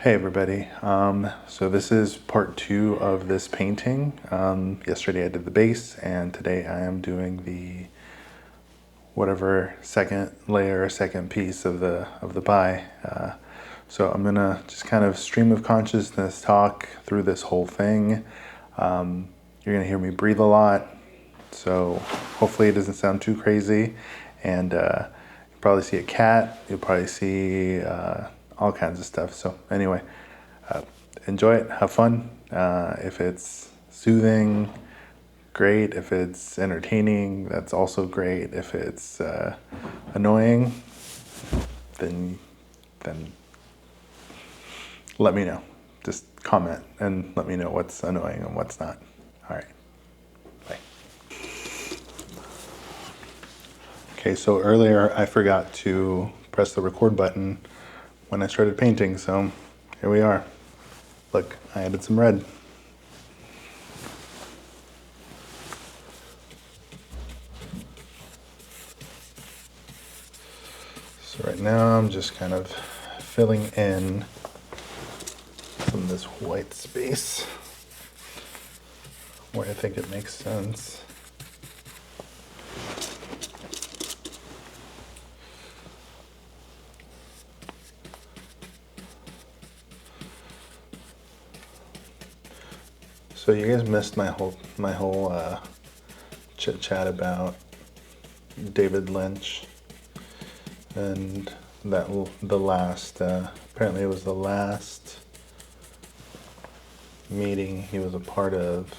Hey everybody, so this is part 2 of this painting. Yesterday I did the base, and today I am doing the whatever second layer or second piece of the pie. So I'm gonna just kind of stream of consciousness talk through this whole thing. You're gonna hear me breathe a lot, so hopefully it doesn't sound too crazy. And you'll probably see a cat, you'll probably see all kinds of stuff. So anyway, enjoy it, have fun. If it's soothing, great. If it's entertaining, that's also great. If it's annoying, then let me know. Just comment and let me know what's annoying and what's not. All right, bye. Okay, so earlier I forgot to press the record button when I started painting, so here we are. Look, I added some red. So right now I'm just kind of filling in some of this white space where I think it makes sense. So you guys missed my whole chit chat about David Lynch and that the last apparently it was the last meeting he was a part of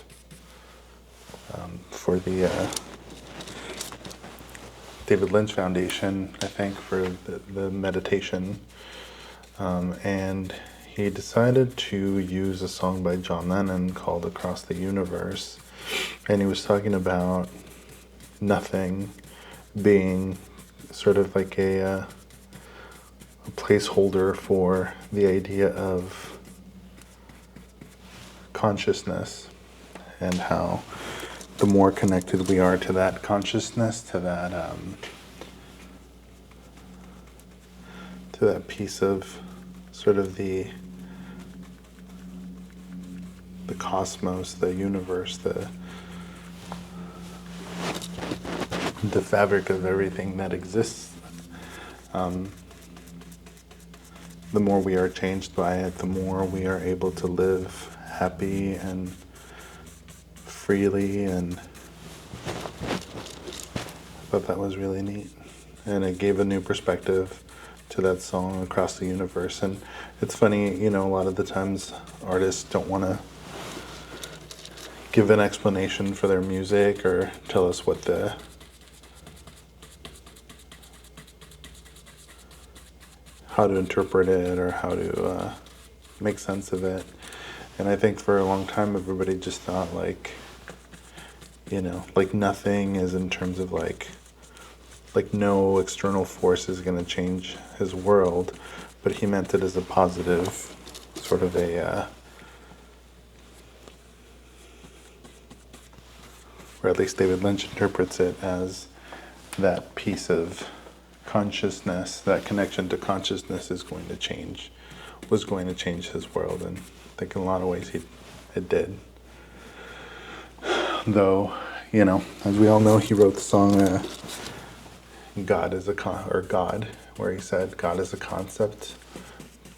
for the David Lynch Foundation, I think, for the meditation, and he decided to use a song by John Lennon called "Across the Universe," and he was talking about nothing being sort of like a placeholder for the idea of consciousness, and how the more connected we are to that consciousness, to that piece of sort of the cosmos, the universe, the fabric of everything that exists, the more we are changed by it, the more we are able to live happy and freely. And I thought that was really neat, and it gave a new perspective to that song, "Across the Universe." And it's funny, a lot of the times artists don't want to give an explanation for their music or tell us how to interpret it or how to make sense of it. And I think for a long time everybody just thought like nothing is, in terms of like no external force is going to change his world, but he meant it as a positive, sort of or at least David Lynch interprets it as that piece of consciousness, that connection to consciousness was going to change his world. And I think in a lot of ways it did. Though, as we all know, he wrote the song God, where he said God is a concept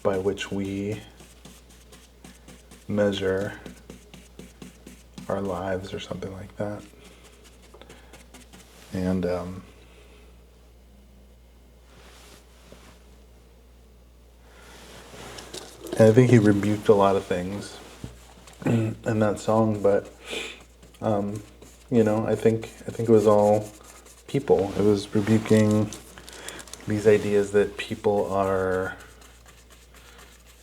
by which we measure our lives, or something like that. And I think he rebuked a lot of things in that song, but I think it was all people. It was rebuking these ideas that people are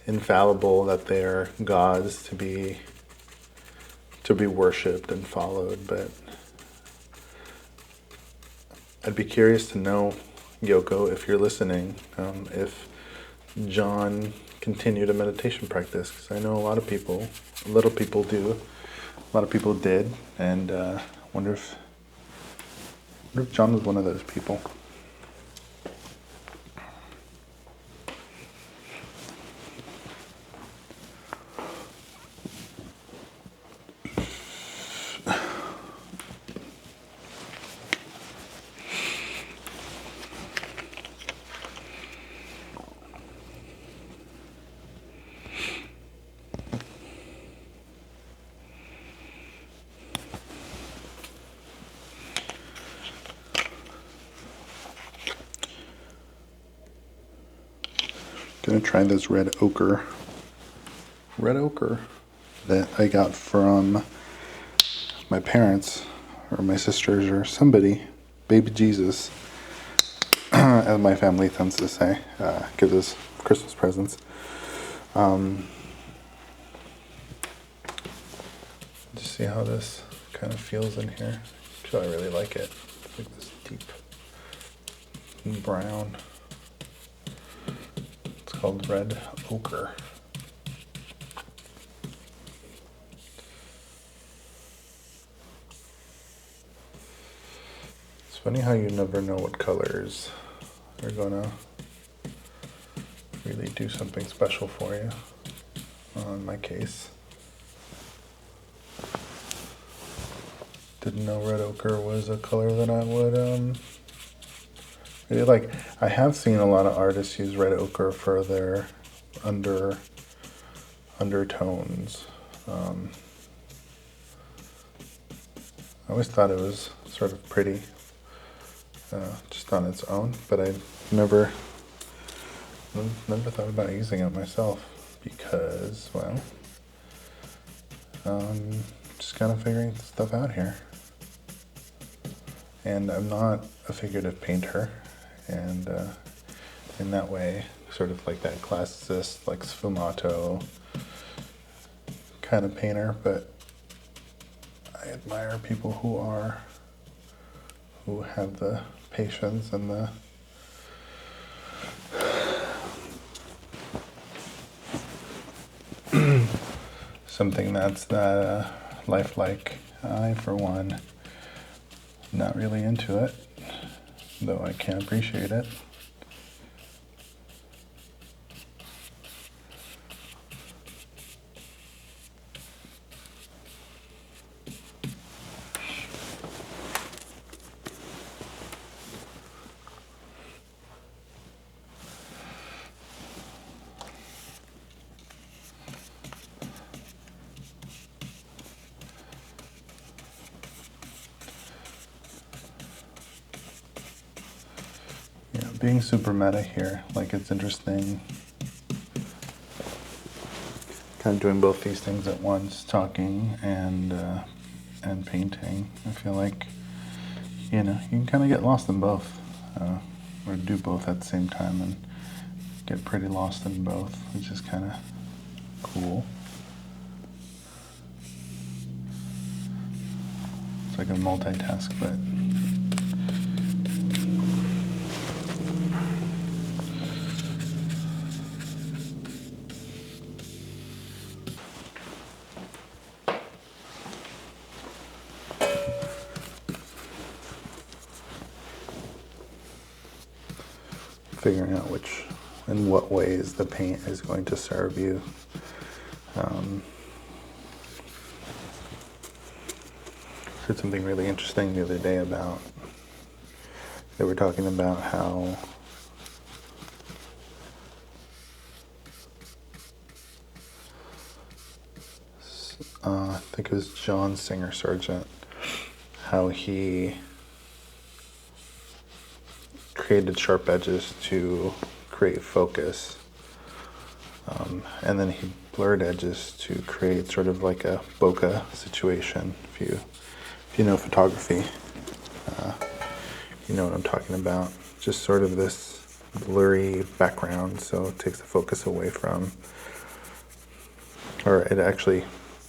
infallible, that they're gods to be worshipped and followed. But I'd be curious to know, Yoko, if you're listening, if John continued a meditation practice, because I know a lot of people do, a lot of people did, and I wonder if John was one of those people. Gonna try this red ochre. Red ochre that I got from my parents or my sisters or somebody, baby Jesus, as my family tends to say, gives us Christmas presents. Just see how this kind of feels in here. Actually, I really like it. It's like this deep brown. It's called red ochre. It's funny how you never know what colors are gonna really do something special for you. In my case, didn't know red ochre was a color that I would really like. I have seen a lot of artists use red ochre for their undertones. I always thought it was sort of pretty, just on its own, but I never thought about using it myself because, well, just kind of figuring stuff out here. And I'm not a figurative painter, and in that way, sort of like that classicist, like sfumato kind of painter, but I admire people who have the patience and the something that's that lifelike. I, for one, not really into it, though I can appreciate it. Being super meta here, like it's interesting kind of doing both these things at once, talking and painting. I feel like, you can kind of get lost in both, or do both at the same time and get pretty lost in both, which is kind of cool. It's like a multitask, but figuring out in what ways the paint is going to serve you. Heard something really interesting the other day about, they were talking about how I think it was John Singer Sargent, how he created sharp edges to create focus, and then he blurred edges to create sort of like a bokeh situation. If you know photography, you know what I'm talking about. Just sort of this blurry background, so it takes the focus away from, or it actually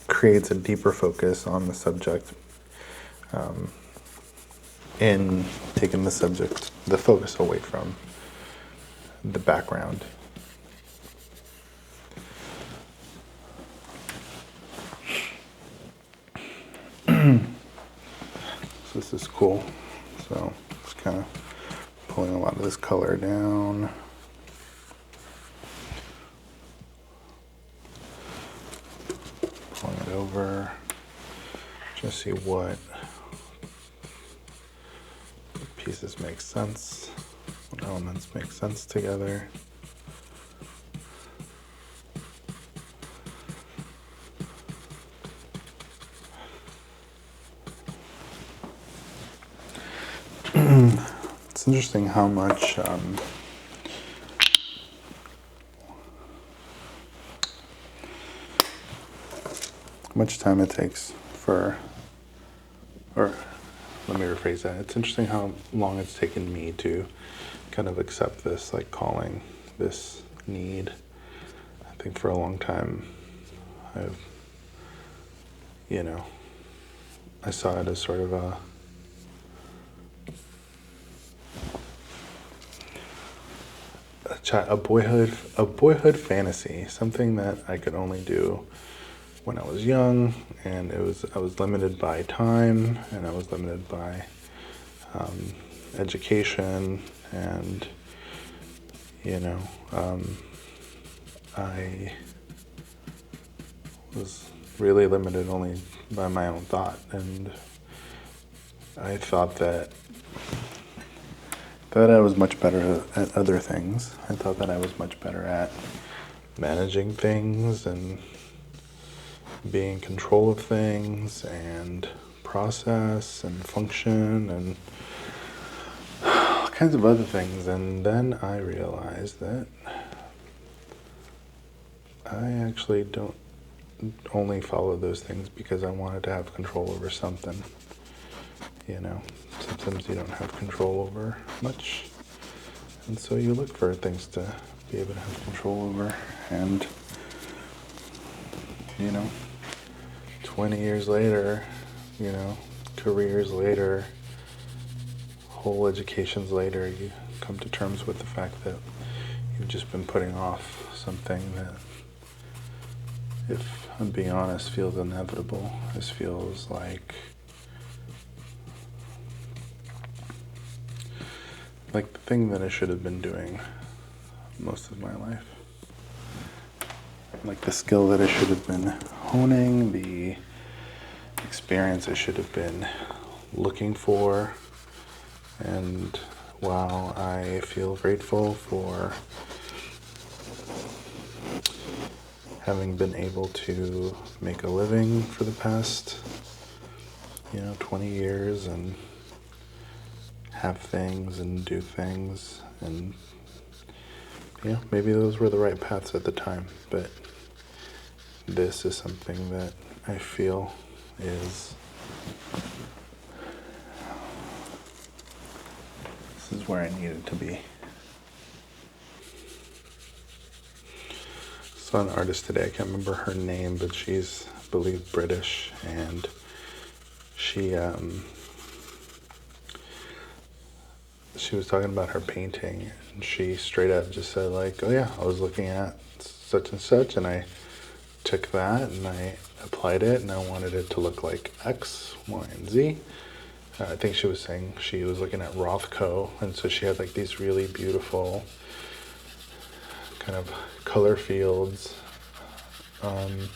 creates a deeper focus on the subject, in taking the focus away from the background. So this is cool. So just kind of pulling a lot of this color down. Pulling it over. Just see what pieces make sense, what elements make sense together. It's interesting how much much time it takes or let me rephrase that. It's interesting how long it's taken me to kind of accept this, like calling this need. I think for a long time, I saw it as sort of a boyhood fantasy, something that I could only do when I was young, and I was limited by time, and I was limited by education, and I was really limited only by my own thought, and I thought that I was much better at other things. I thought that I was much better at managing things and being in control of things and process and function and all kinds of other things. And then I realized that I actually don't only follow those things because I wanted to have control over something. Sometimes you don't have control over much, and so you look for things to be able to have control over. And 20 years later, careers later, whole educations later, you come to terms with the fact that you've just been putting off something that, if I'm being honest, feels inevitable. This feels like the thing that I should have been doing most of my life. Like the skill that I should have been honing, the experience I should have been looking for. And while I feel grateful for having been able to make a living for the past 20 years and have things and do things, and maybe those were the right paths at the time, but this is something that I feel is where I needed to be. Saw an artist today, I can't remember her name, but she's, I believe, British, and she was talking about her painting, and she straight up just said, oh yeah, I was looking at such and such, and I took that and I applied it, and I wanted it to look like X, Y, and Z. I think she was saying she was looking at Rothko, and so she had these really beautiful kind of color fields, and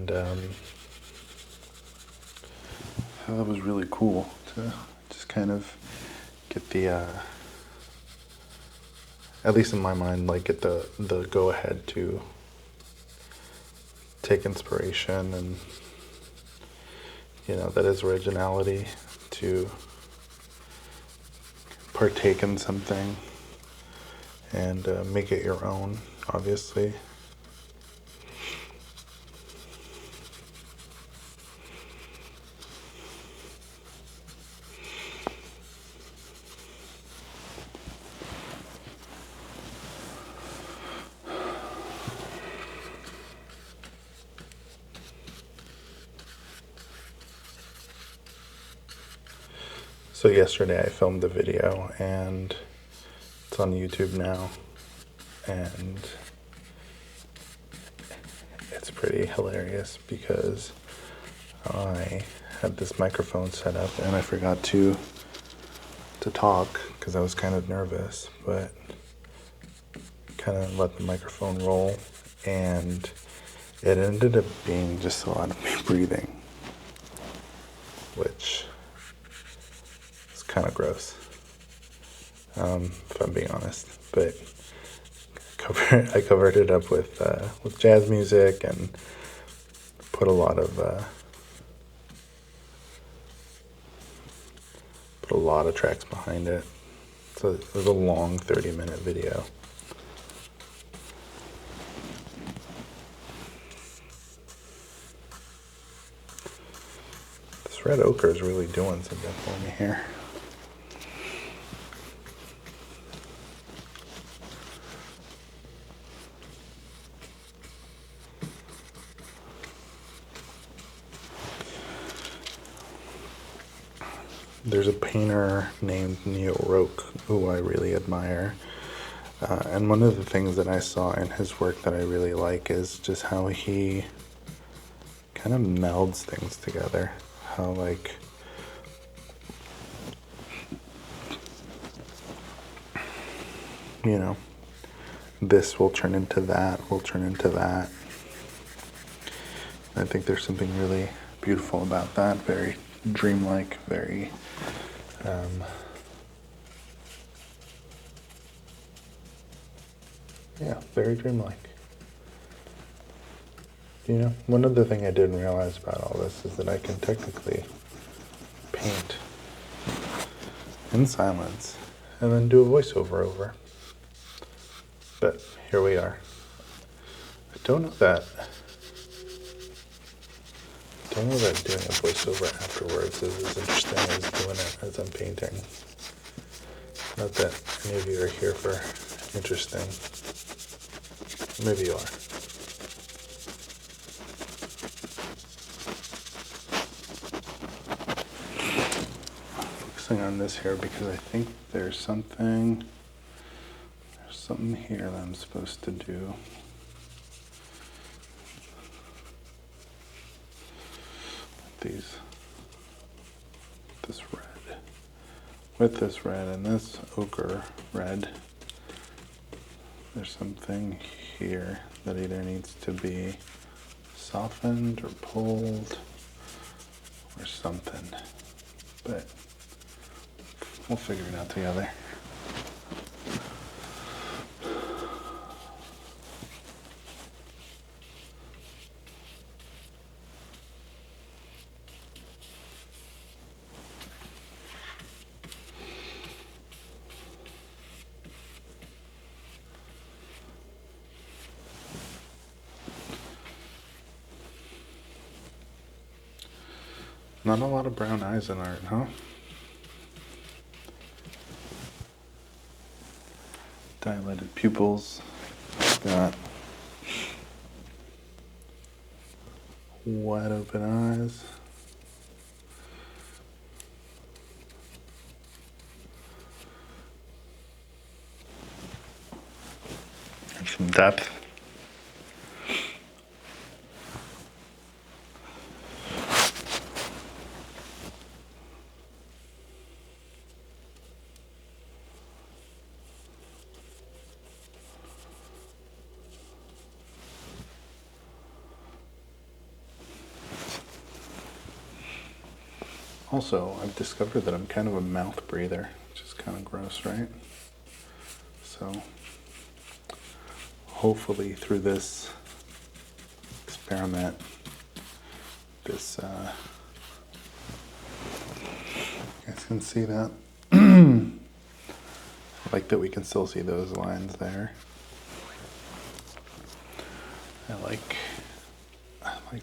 that was really cool to just kind of get the, at least in my mind, get the go ahead to take inspiration and, that is originality, to partake in something and make it your own, obviously. So yesterday I filmed the video, and it's on YouTube now, and it's pretty hilarious because I had this microphone set up and I forgot to talk because I was kind of nervous, but kind of let the microphone roll, and it ended up being just a lot of me breathing, which kind of gross, if I'm being honest. But I covered it up with jazz music and put a lot of tracks behind it. So it was a long 30-minute video. This red ochre is really doing something for me here. There's a painter named Neil Roque who I really admire. And one of the things that I saw in his work that I really like is just how he kind of melds things together. How, like, you know, this will turn into that, will turn into that. I think there's something really beautiful about that. Very dreamlike, very yeah, very dreamlike. You know, one other thing I didn't realize about all this is that I can technically paint in silence and then do a voiceover over. But here we are. I don't know that doing a voiceover afterwards is as interesting as doing it as I'm painting. Not that any of you are here for interesting. Maybe you are. Focusing on this here because I think there's something here that I'm supposed to do. With this red and this ochre red, there's something here that either needs to be softened or pulled or something, but we'll figure it out together. Not a lot of brown eyes in art, huh? Dilated pupils. Got wide open eyes. And some depth. Also, I've discovered that I'm kind of a mouth breather, which is kind of gross, right? So, hopefully through this experiment, you guys can see that. I like that we can still see those lines there. I like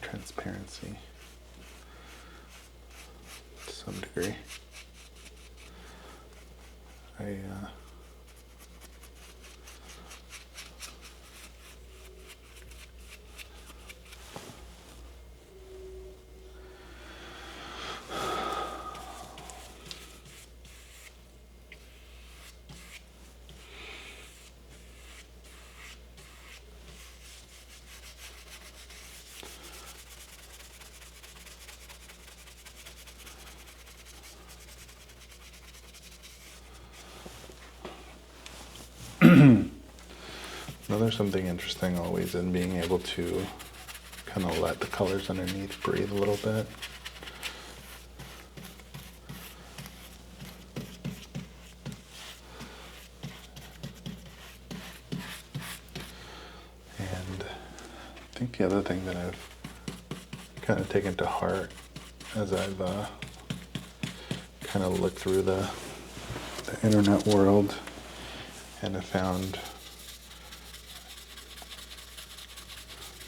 transparency. Some degree. Now there's something interesting always in being able to kind of let the colors underneath breathe a little bit. And I think the other thing that I've kind of taken to heart as I've kind of looked through the internet world and have found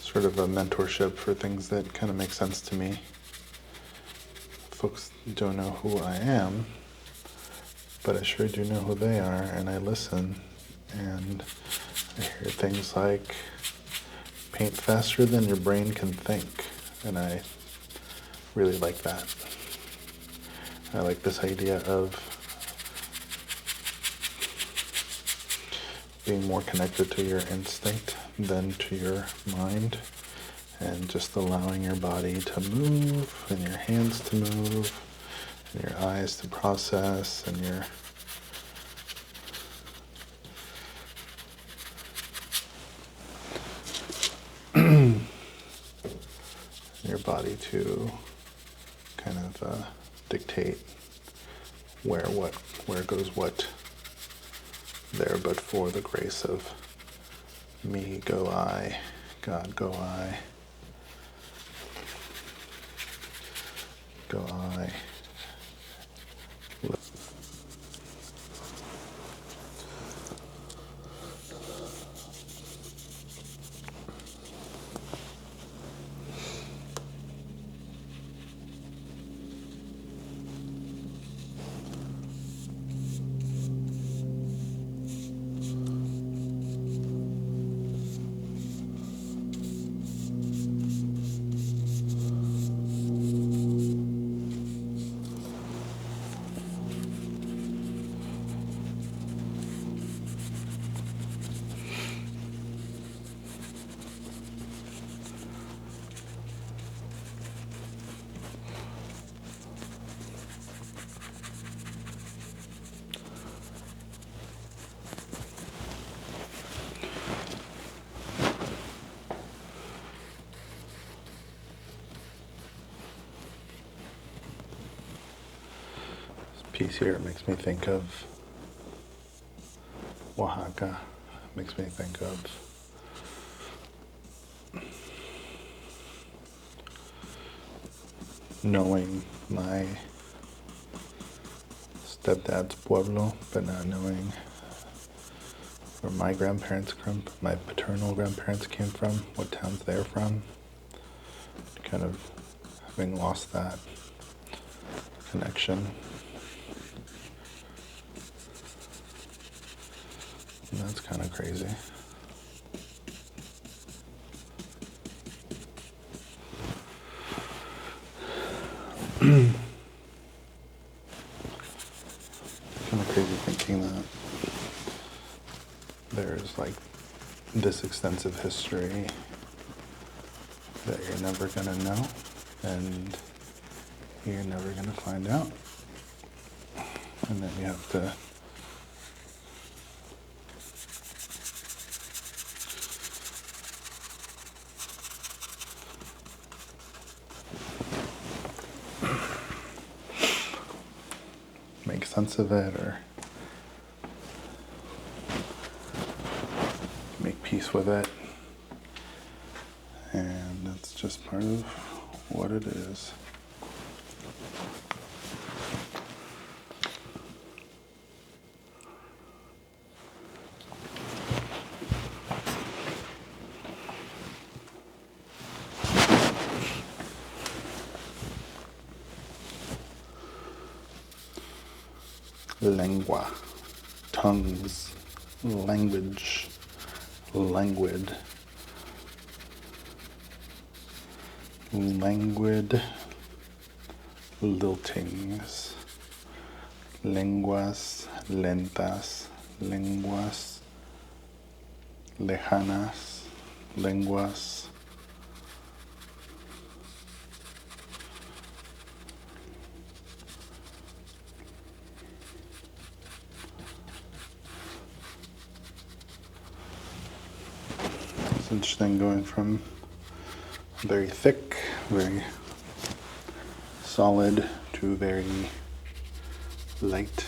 sort of a mentorship for things that kind of make sense to me. folks don't know who I am, but I sure do know who they are, and I listen, and I hear things like, paint faster than your brain can think, and I really like that. I like this idea of being more connected to your instinct than to your mind, and just allowing your body to move, and your hands to move, and your eyes to process, and your body to kind of dictate where goes what there, but for the grace of me go I, God go I, go I. Piece here makes me think of Oaxaca. Makes me think of knowing my stepdad's pueblo, but not knowing where my grandparents my paternal grandparents came from, what towns they're from. Kind of having lost that connection. And that's kind of crazy. Kind of crazy thinking that there's like this extensive history that you're never gonna know and you're never gonna find out, and that you have to make sense of it or make peace with it, and that's just part of what it is. Lengua, tongues, language, languid, languid liltings, lenguas lentas, lenguas lejanas, lenguas interesting, going from very thick, very solid to very light.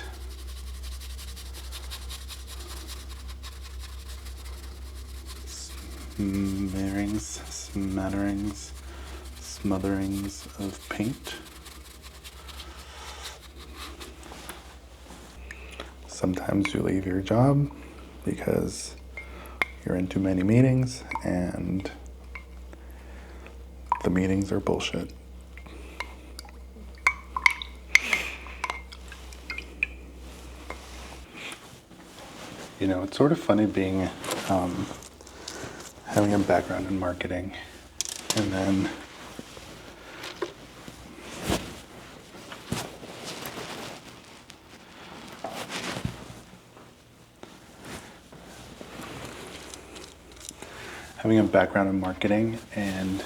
Smatterings, smotherings of paint. Sometimes you leave your job because you're in too many meetings and the meetings are bullshit. You know, it's sort of funny being, having a background in marketing and then having a background in marketing and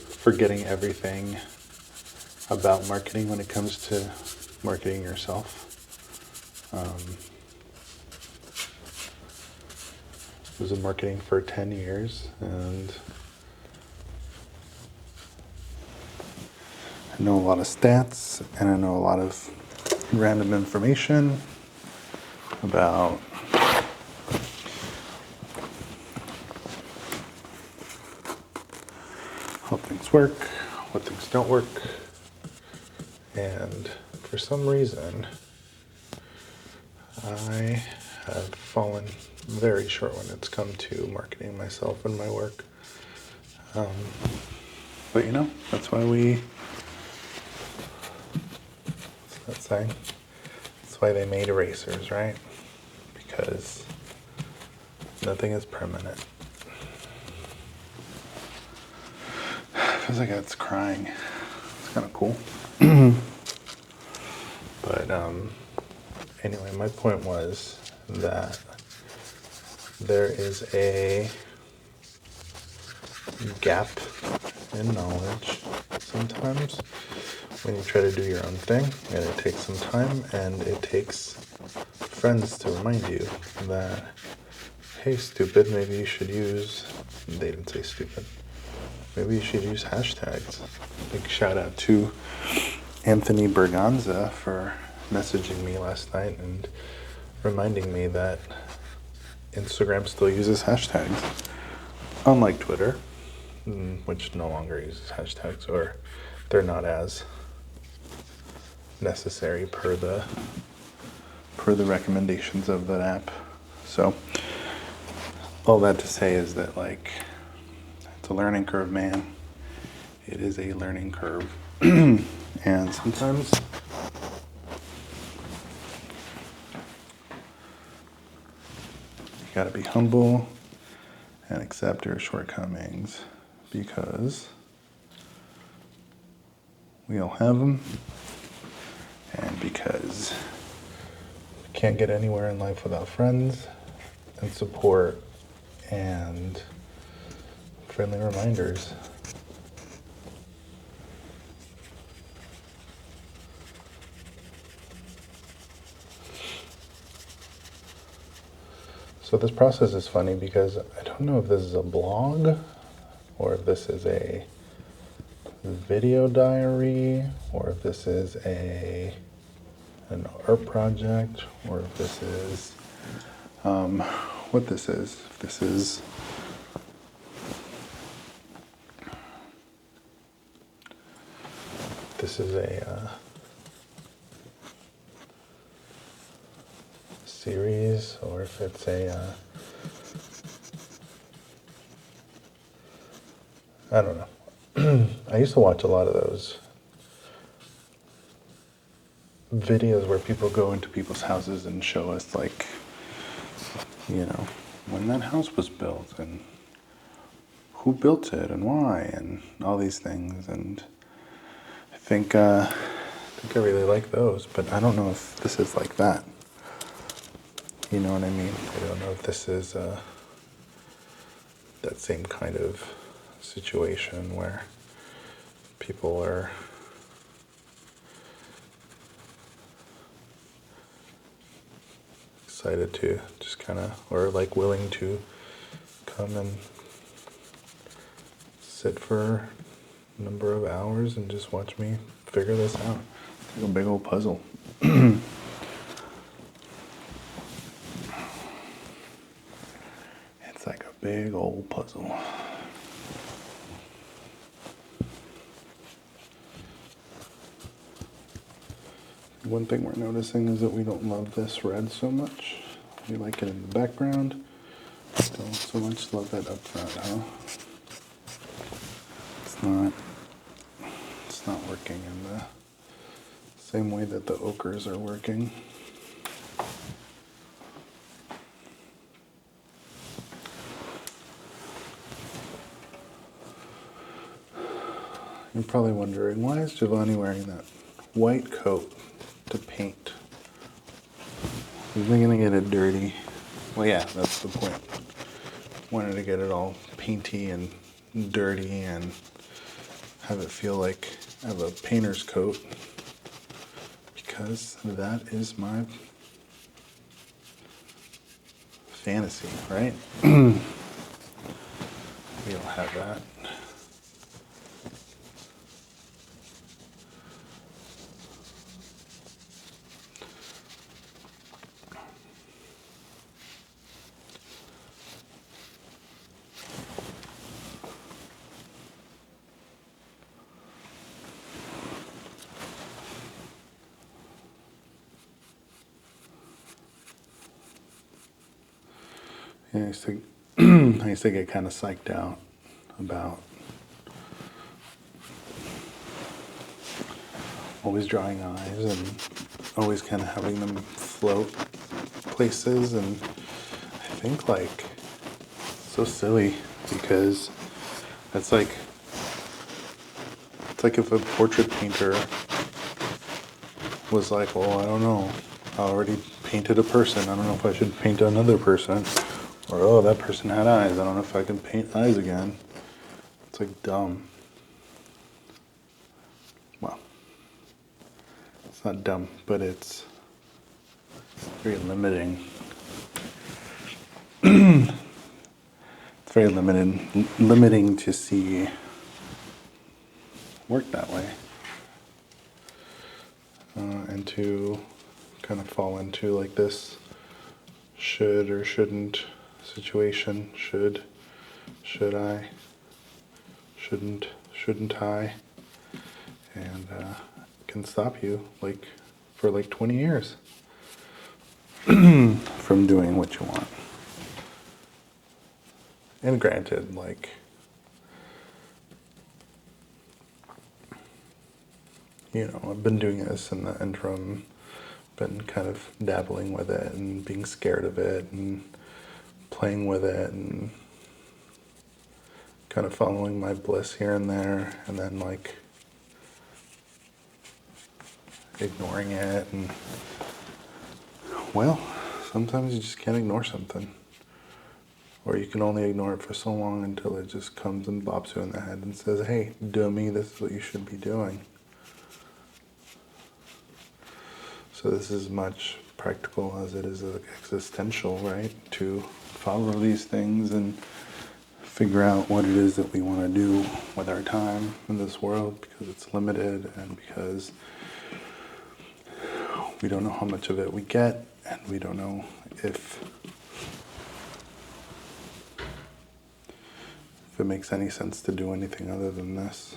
forgetting everything about marketing when it comes to marketing yourself. I was in marketing for 10 years and I know a lot of stats and I know a lot of random information about how things work, what things don't work, and for some reason I have fallen very short when it's come to marketing myself and my work. But you know, that's why what's that saying? That's why they made erasers, right? Because nothing is permanent. Feels like it's crying. It's kind of cool. But anyway, my point was that there is a gap in knowledge sometimes when you try to do your own thing, and it takes some time, and it takes friends to remind you that, hey, stupid, maybe you should use, they didn't say stupid, maybe you should use hashtags. Big shout out to Anthony Berganza for messaging me last night and reminding me that Instagram still uses hashtags, unlike Twitter, which no longer uses hashtags, or they're not as necessary per the recommendations of that app. So all that to say is that, like, it's a learning curve, man. It is a learning curve. And sometimes you gotta be humble and accept your shortcomings, because we all have them, and because we can't get anywhere in life without friends and support and friendly reminders. So this process is funny because I don't know if this is a blog or if this is a video diary or if this is an art project or if this is what this is. If this is a series, or if it's a I don't know. I used to watch a lot of those videos where people go into people's houses and show us, like, you know, when that house was built and who built it and why and all these things. And I think I really like those, but I don't know if this is like that. You know what I mean? I don't know if this is that same kind of situation where people are excited to just kind of, or like willing to come and sit for a number of hours and just watch me figure this out. It's like a big old puzzle. It's like a big old puzzle. One thing we're noticing is that we don't love this red so much. We like it in the background. Don't so much love it up front, huh? It's not working in the Same way that the ochres are working. You're probably wondering, why is Jhovany wearing that white coat to paint? He's not gonna get it dirty. Well, yeah, that's the point. Wanted to get it all painty and dirty and have it feel like I have a painter's coat, because that is my fantasy, right? We don't have that. Yeah, I used to get kind of psyched out about always drawing eyes and always kind of having them float places, and I think like so silly, because it's like if a portrait painter was like, well, I don't know, I already painted a person, I don't know if I should paint another person, or oh, that person had eyes, I don't know if I can paint eyes again. It's like dumb. Well, it's not dumb, but it's very limiting. It's very limiting to see work that way, and to kind of fall into like this should or shouldn't situation. Should I? Shouldn't I? And can stop you like for like 20 years from doing what you want. And granted, like, you know, I've been doing this in the interim, been kind of dabbling with it and being scared of it and playing with it and kind of following my bliss here and there, and then like ignoring it. And well, sometimes you just can't ignore something, or you can only ignore it for so long until it just comes and bops you in the head and says, hey, dummy, this is what you should be doing. So this is much practical as it is existential, right? To follow these things and figure out what it is that we want to do with our time in this world, because it's limited and because we don't know how much of it we get, and we don't know if it makes any sense to do anything other than this.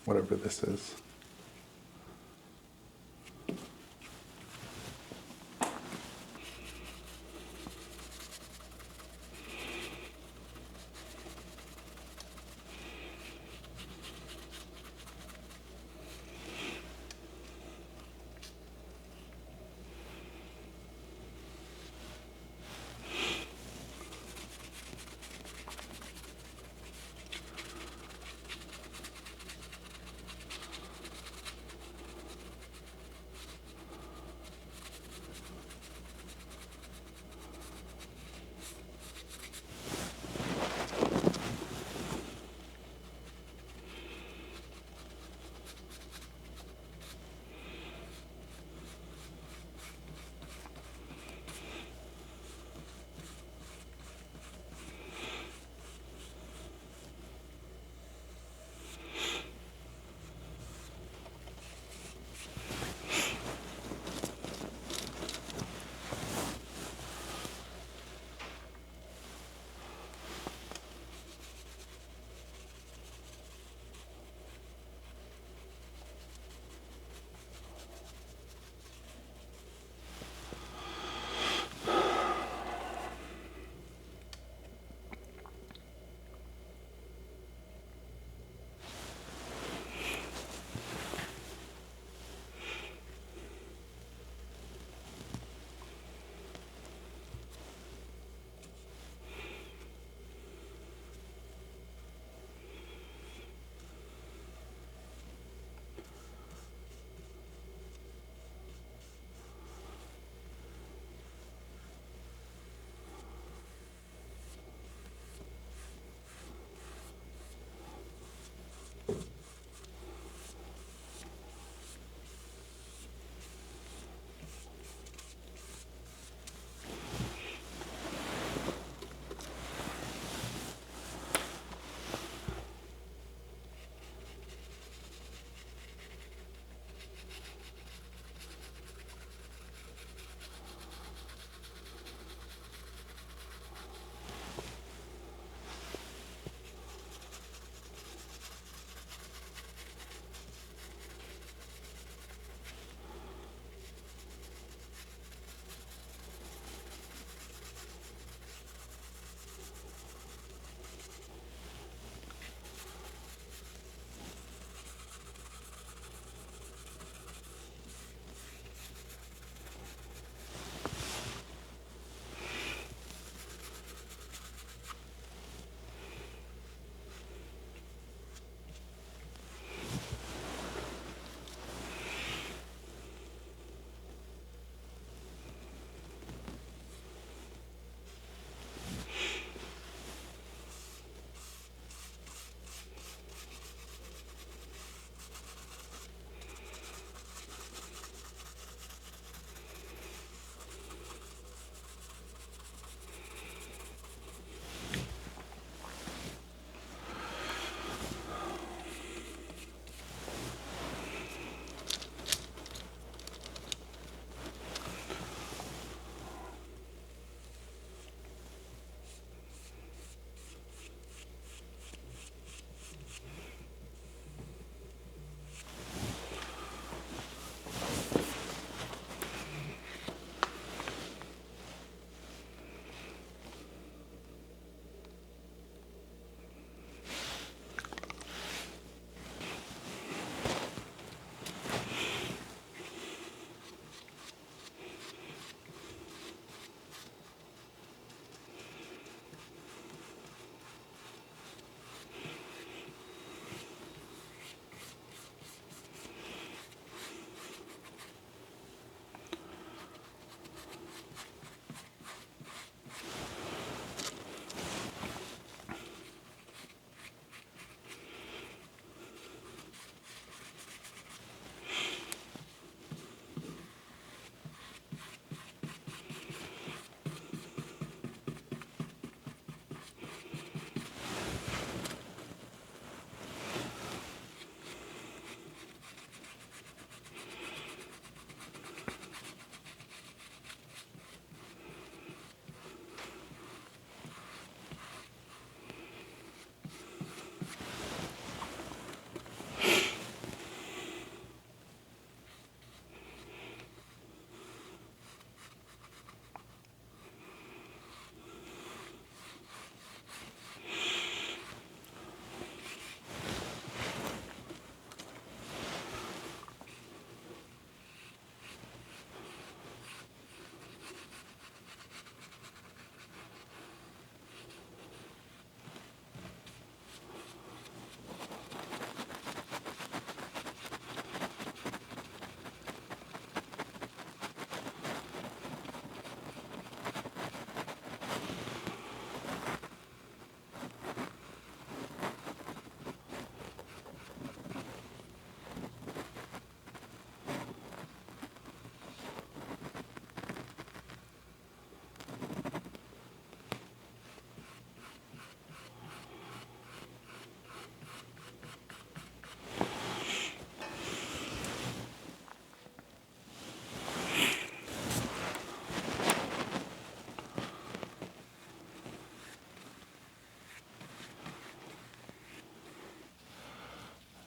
Whatever this is.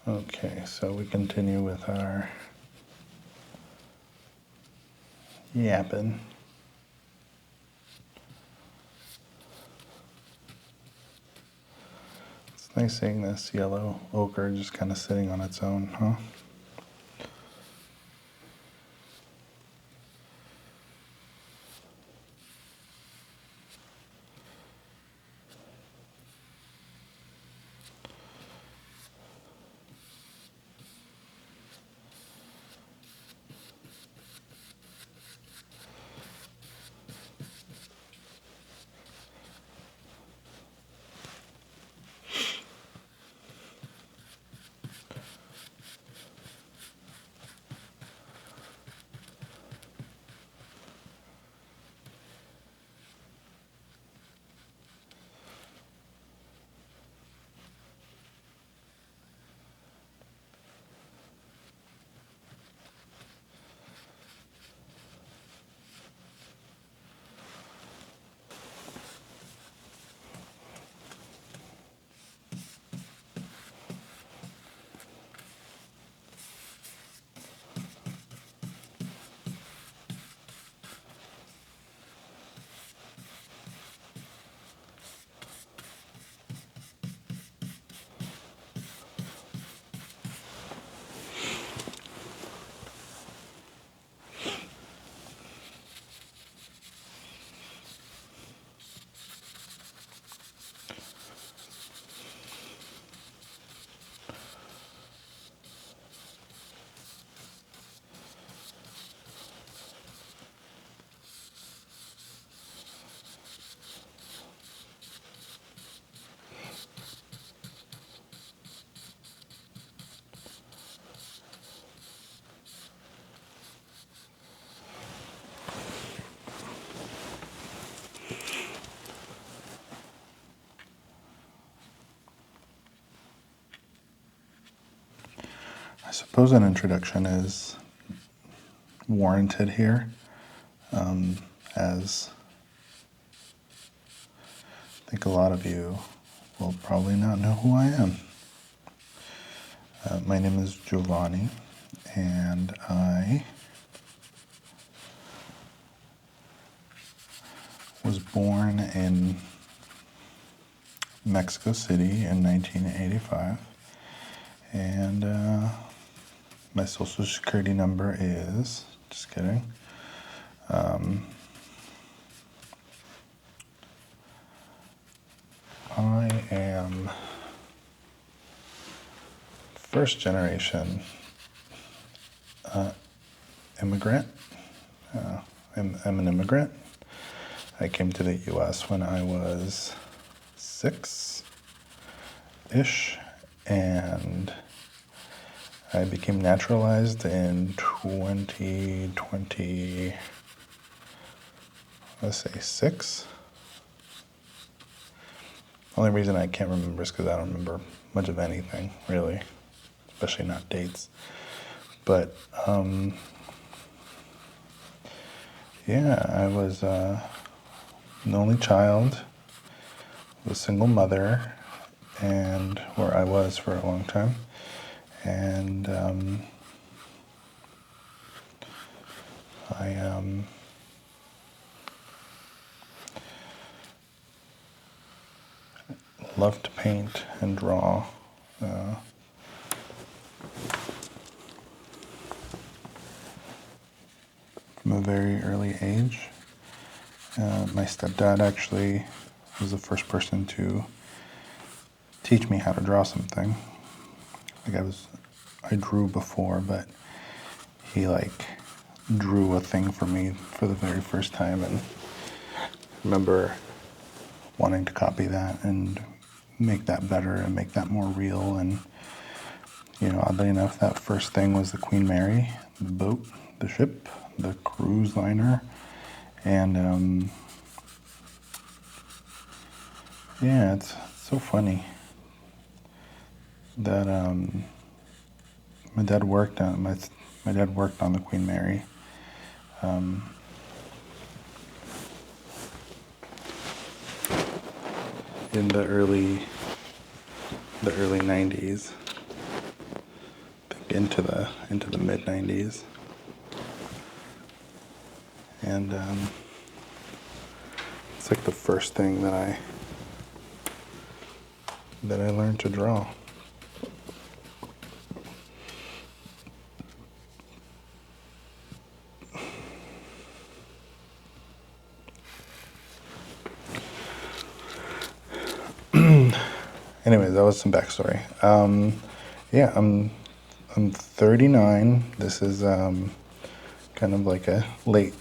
Okay, so we continue with our yapping. It's nice seeing this yellow ochre just kind of sitting on its own, huh? I suppose an introduction is warranted here, as I think a lot of you will probably not know who I am. My name is Jhovany, and I was born in Mexico City in 1985, and my social security number is, just kidding, I am first generation immigrant. I'm an immigrant. I came to the US when I was 6-ish, and I became naturalized in 2020, let's say 6. The only reason I can't remember is because I don't remember much of anything, really, especially not dates. But, yeah, I was an only child, a single mother, and where I was for a long time. And I love to paint and draw. From a very early age. My stepdad actually was the first person to teach me how to draw something. Like I drew before, but he drew a thing for me for the very first time, and I remember wanting to copy that and make that better and make that more real. And oddly enough, that first thing was the Queen Mary, the boat, the ship, the cruise liner, and yeah, it's so funny that my dad worked on the Queen Mary. In the early 90s, like into the mid 90s, and it's like the first thing that I learned to draw. Anyways, that was some backstory. Yeah, I'm 39. This is kind of like a late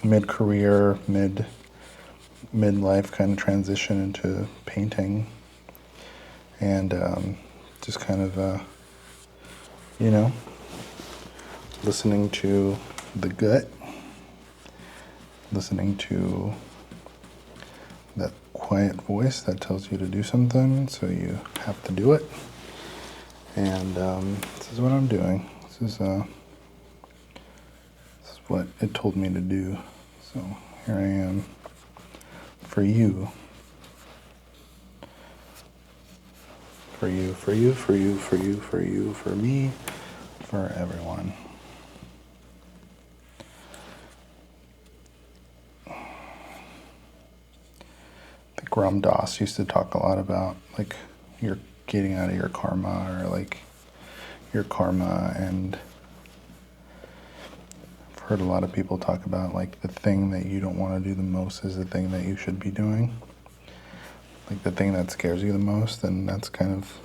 mid-career, midlife kind of transition into painting, and just kind of listening to the gut, listening to that quiet voice that tells you to do something, so you have to do it. And this is what I'm doing. This is what it told me to do. So here I am for you. For you, for you, for you, for you, for you, for me, for everyone. I think Ram Dass used to talk a lot about like you're getting out of your karma, or like your karma, and I've heard a lot of people talk about like the thing that you don't want to do the most is the thing that you should be doing. Like the thing that scares you the most, and that's kind of,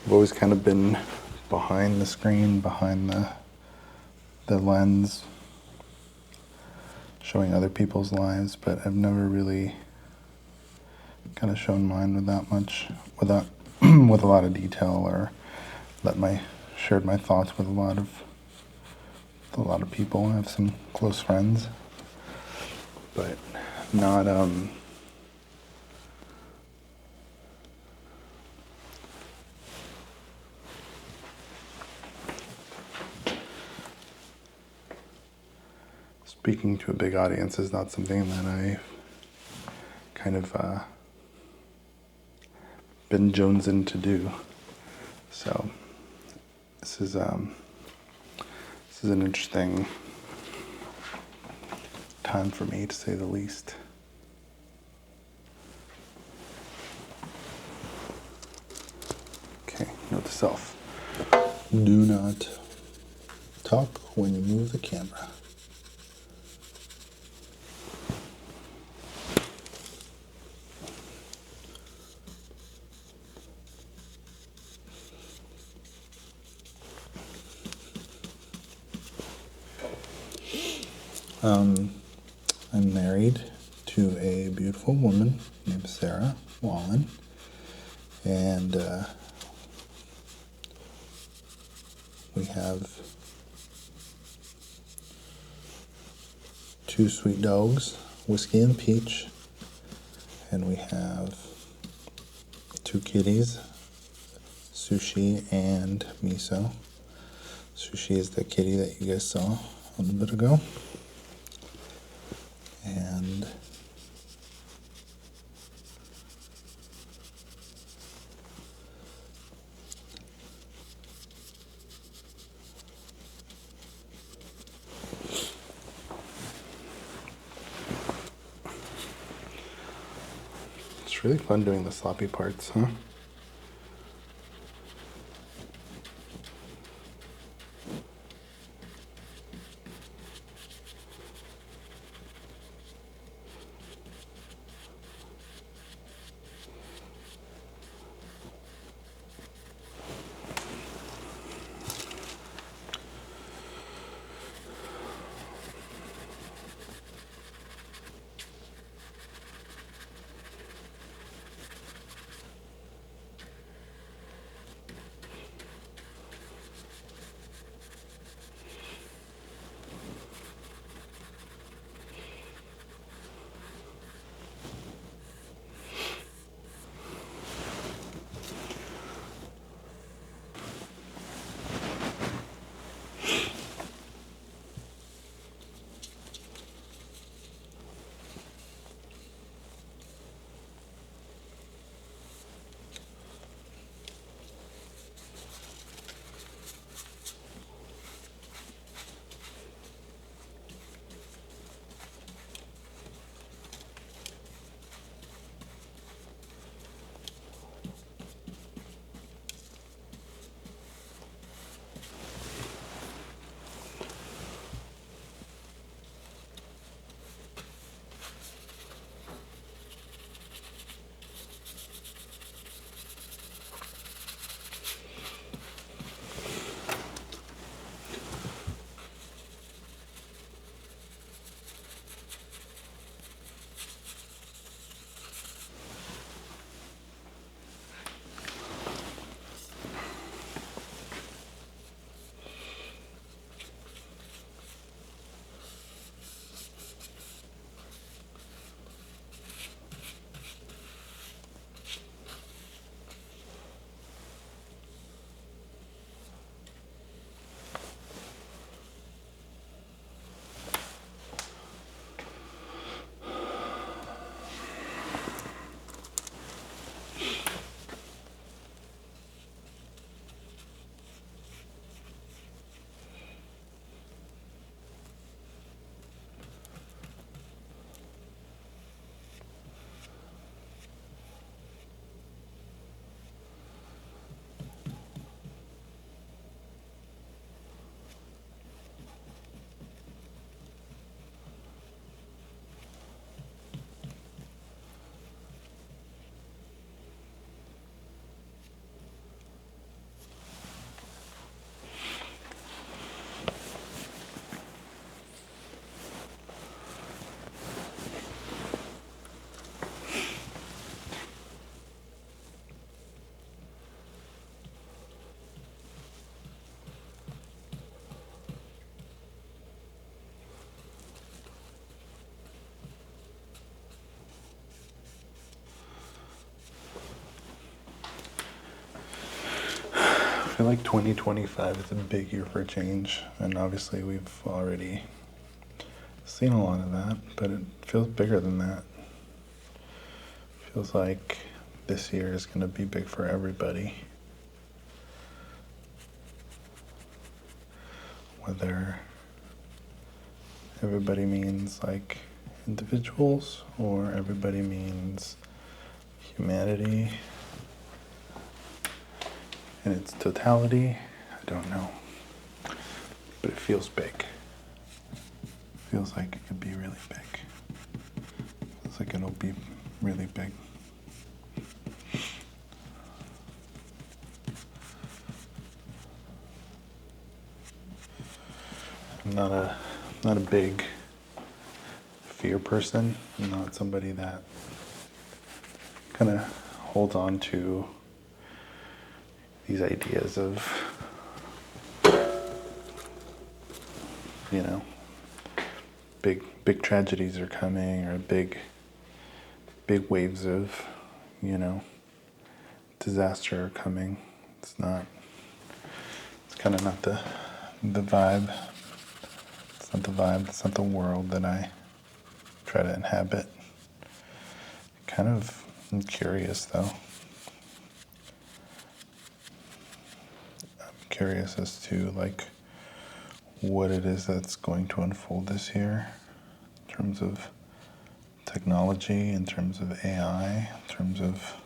I've always kind of been behind the screen, behind the lens, showing other people's lives, but I've never really kind of shown mine with that much, without with a lot of detail, or shared my thoughts with a lot of people. I have some close friends, but not speaking to a big audience is not something that I kind of been jonesing to do. So this is an interesting time for me, to say the least. Okay, note to self: do not talk when you move the camera. I'm married to a beautiful woman named Sarah Wallen, and we have 2 sweet dogs, Whiskey and Peach, and we have 2 kitties, Sushi and Miso. Sushi is the kitty that you guys saw a little bit ago. And it's really fun doing the sloppy parts, huh? feel like 2025 is a big year for change, and obviously we've already seen a lot of that, but it feels bigger than that. Feels like this year is going to be big for everybody. Whether everybody means like individuals or everybody means humanity in its totality, I don't know. But it feels big. Feels like it could be really big. Feels like it'll be really big. I'm not a big fear person. I'm not somebody that kind of holds on to these ideas of, you know, big tragedies are coming, or big waves of, you know, disaster are coming. It's kind of not the vibe. It's not the vibe, it's not the world that I try to inhabit. I'm curious though. I'm curious as to like what it is that's going to unfold this year in terms of technology, in terms of AI, in terms of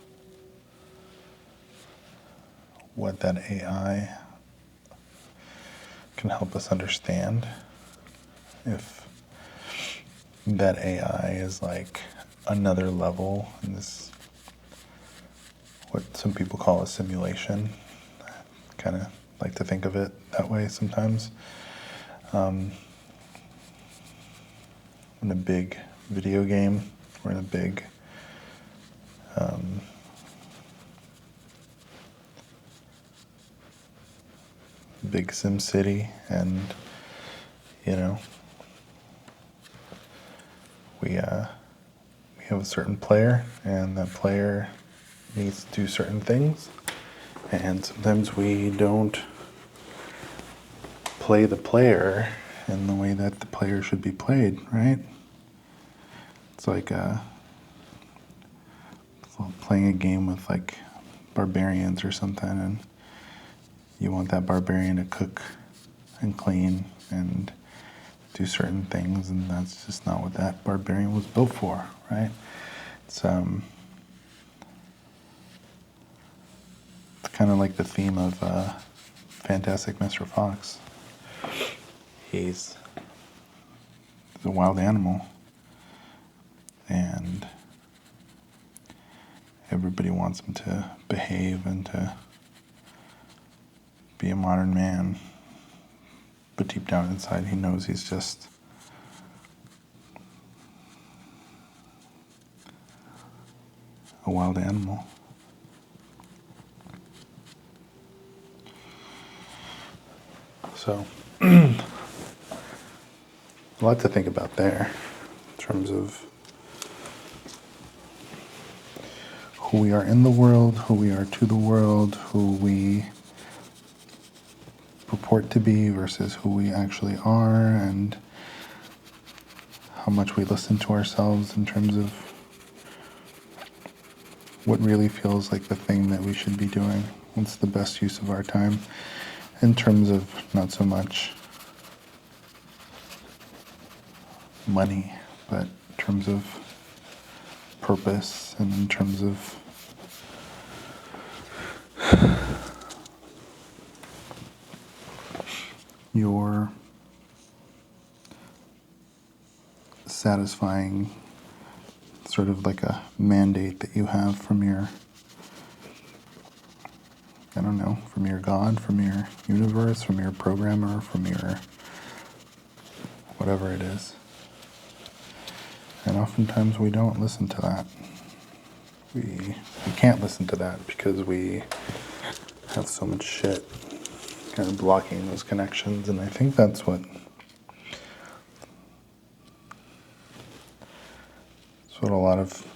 what that AI can help us understand. If that AI is like another level in this, what some people call a simulation. I kind of like to think of it that way sometimes. In a big video game or in a big Sim City, and you know, we have a certain player, and that player needs to do certain things, and sometimes we don't play the player in the way that the player should be played, right? It's like playing a game with like barbarians or something, and you want that barbarian to cook and clean and do certain things, and that's just not what that barbarian was built for, right? It's kind of like the theme of Fantastic Mr. Fox. He's a wild animal, and everybody wants him to behave and to be a modern man, but deep down inside he knows he's just a wild animal. So a lot to think about there in terms of who we are in the world, who we are to the world, who we purport to be versus who we actually are, and how much we listen to ourselves in terms of what really feels like the thing that we should be doing. What's the best use of our time in terms of not so much money, but in terms of purpose, and in terms of your satisfying sort of like a mandate that you have from your, I don't know, from your God, from your universe, from your programmer, from your whatever it is. And oftentimes we don't listen to that. We can't listen to that because we have so much shit kind of blocking those connections, and I think that's what a lot of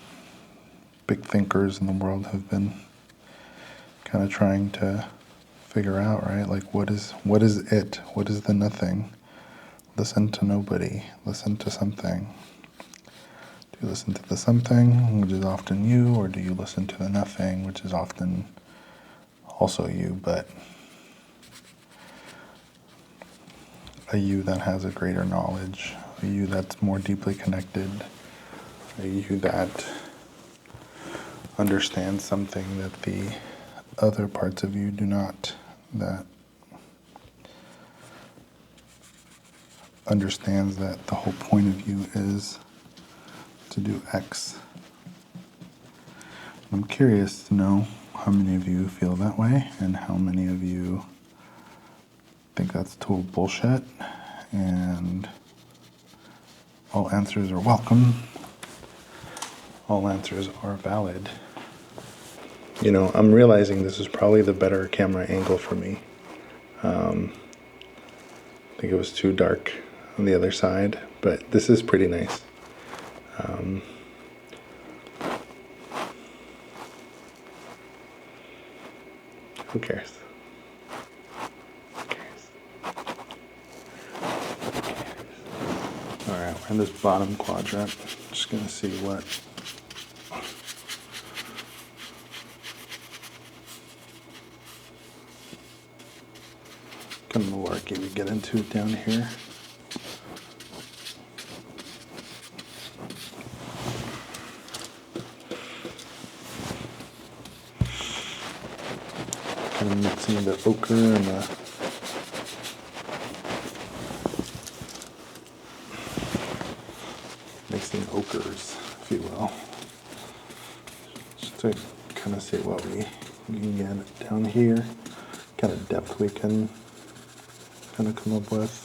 big thinkers in the world have been kind of trying to figure out, right? Like, what is it? What is the nothing? Listen to nobody. Listen to something. Do you listen to the something, which is often you, or do you listen to the nothing, which is often also you, but a you that has a greater knowledge, a you that's more deeply connected, a you that understands something that the other parts of you do not, that understands that the whole point of you is to do X. I'm curious to know how many of you feel that way and how many of you think that's total bullshit, and all answers are welcome. All answers are valid. You know, I'm realizing this is probably the better camera angle for me. I think it was too dark on the other side, but this is pretty nice. Who cares? Who cares? Who cares? Alright, we're in this bottom quadrant. Just gonna see what kind of malarkey we get into down here. Kind of mixing the ochre and the mixing ochres, if you will, just to kind of see what we can get down here, kind of depth we can kind of come up with.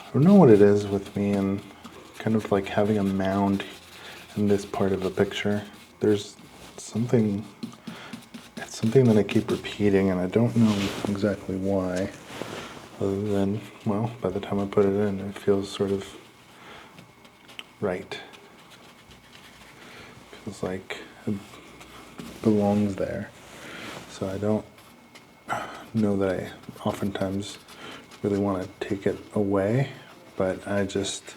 I don't know what it is with me and kind of like having a mound in this part of the picture. There's something, it's something that I keep repeating and I don't know exactly why, other than, well, by the time I put it in, it feels sort of right. Feels like it belongs there. So I don't know that I oftentimes really want to take it away, but I just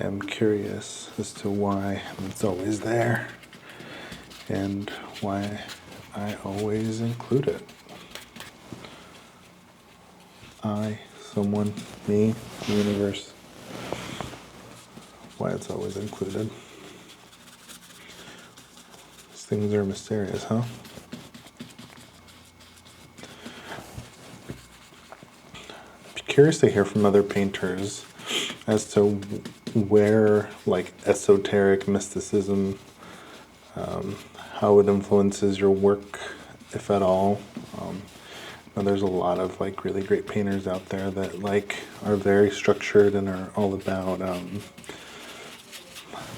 am curious as to why it's always there and why I always include it. I, someone, me, the universe, why it's always included. These things are mysterious, huh? Curious to hear from other painters as to where, like, esoteric mysticism, how it influences your work, if at all. And there's a lot of like really great painters out there that like are very structured and are all about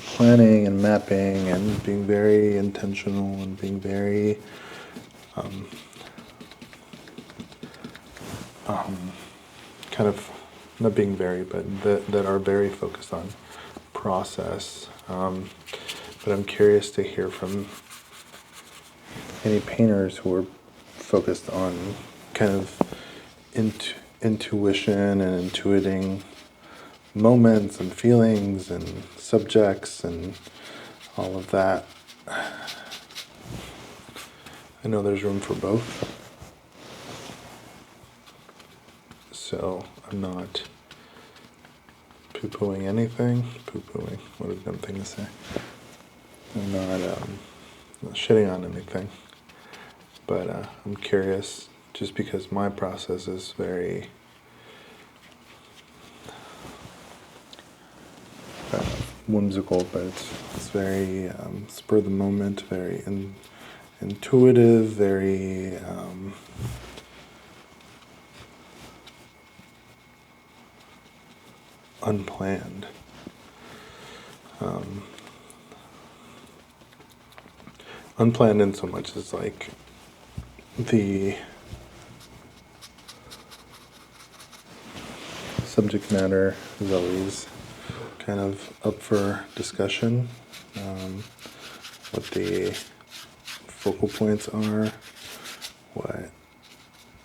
planning and mapping and being very intentional and being very kind of, not being very, but that are very focused on process. But I'm curious to hear from any painters who are focused on kind of intuition and intuiting moments and feelings and subjects and all of that. I know there's room for both. So I'm not poo-pooing anything. Poo-pooing, what a dumb thing to say. I'm not shitting on anything. But I'm curious, just because my process is very whimsical, but it's very spur of the moment, very intuitive, very unplanned. Unplanned in so much as like the subject matter is always kind of up for discussion. What the focal points are, what,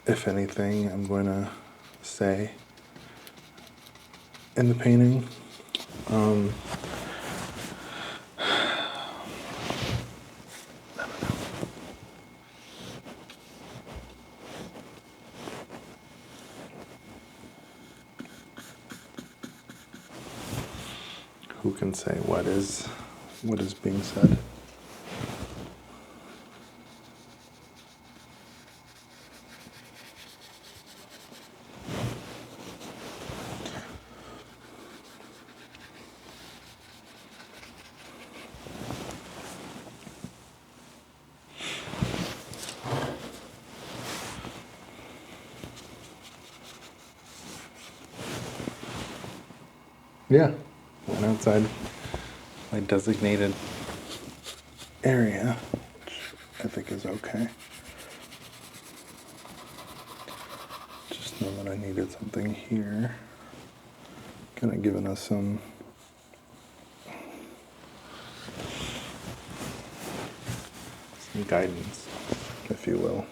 if anything, I'm going to say in the painting. Who can say what is being said? Yeah, went outside my designated area, which I think is okay. Just know that I needed something here. Kind of giving us some guidance, if you will.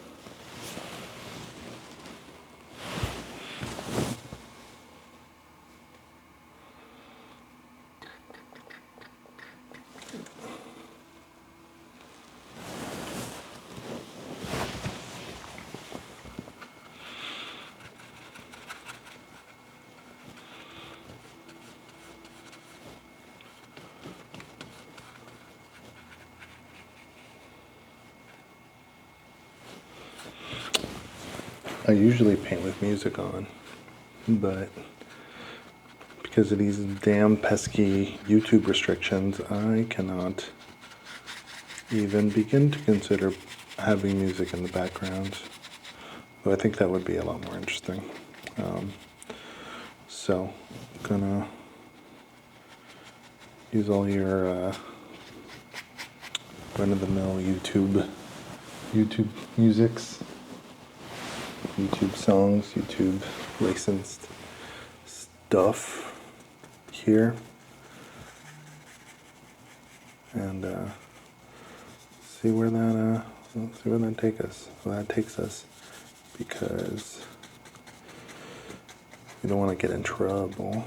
I usually paint with music on, but because of these damn pesky YouTube restrictions, I cannot even begin to consider having music in the background. Though I think that would be a lot more interesting. So, gonna use all your run-of-the-mill YouTube musics, YouTube songs, YouTube licensed stuff here, and see where that takes us, because we don't want to get in trouble.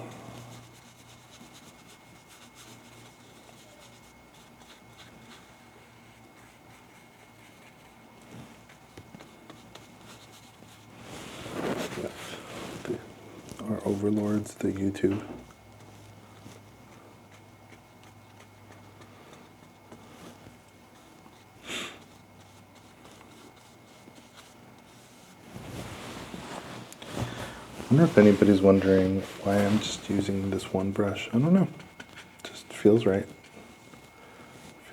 Our overlords, the YouTube. I wonder if anybody's wondering why I'm just using this one brush. I don't know. It just feels right.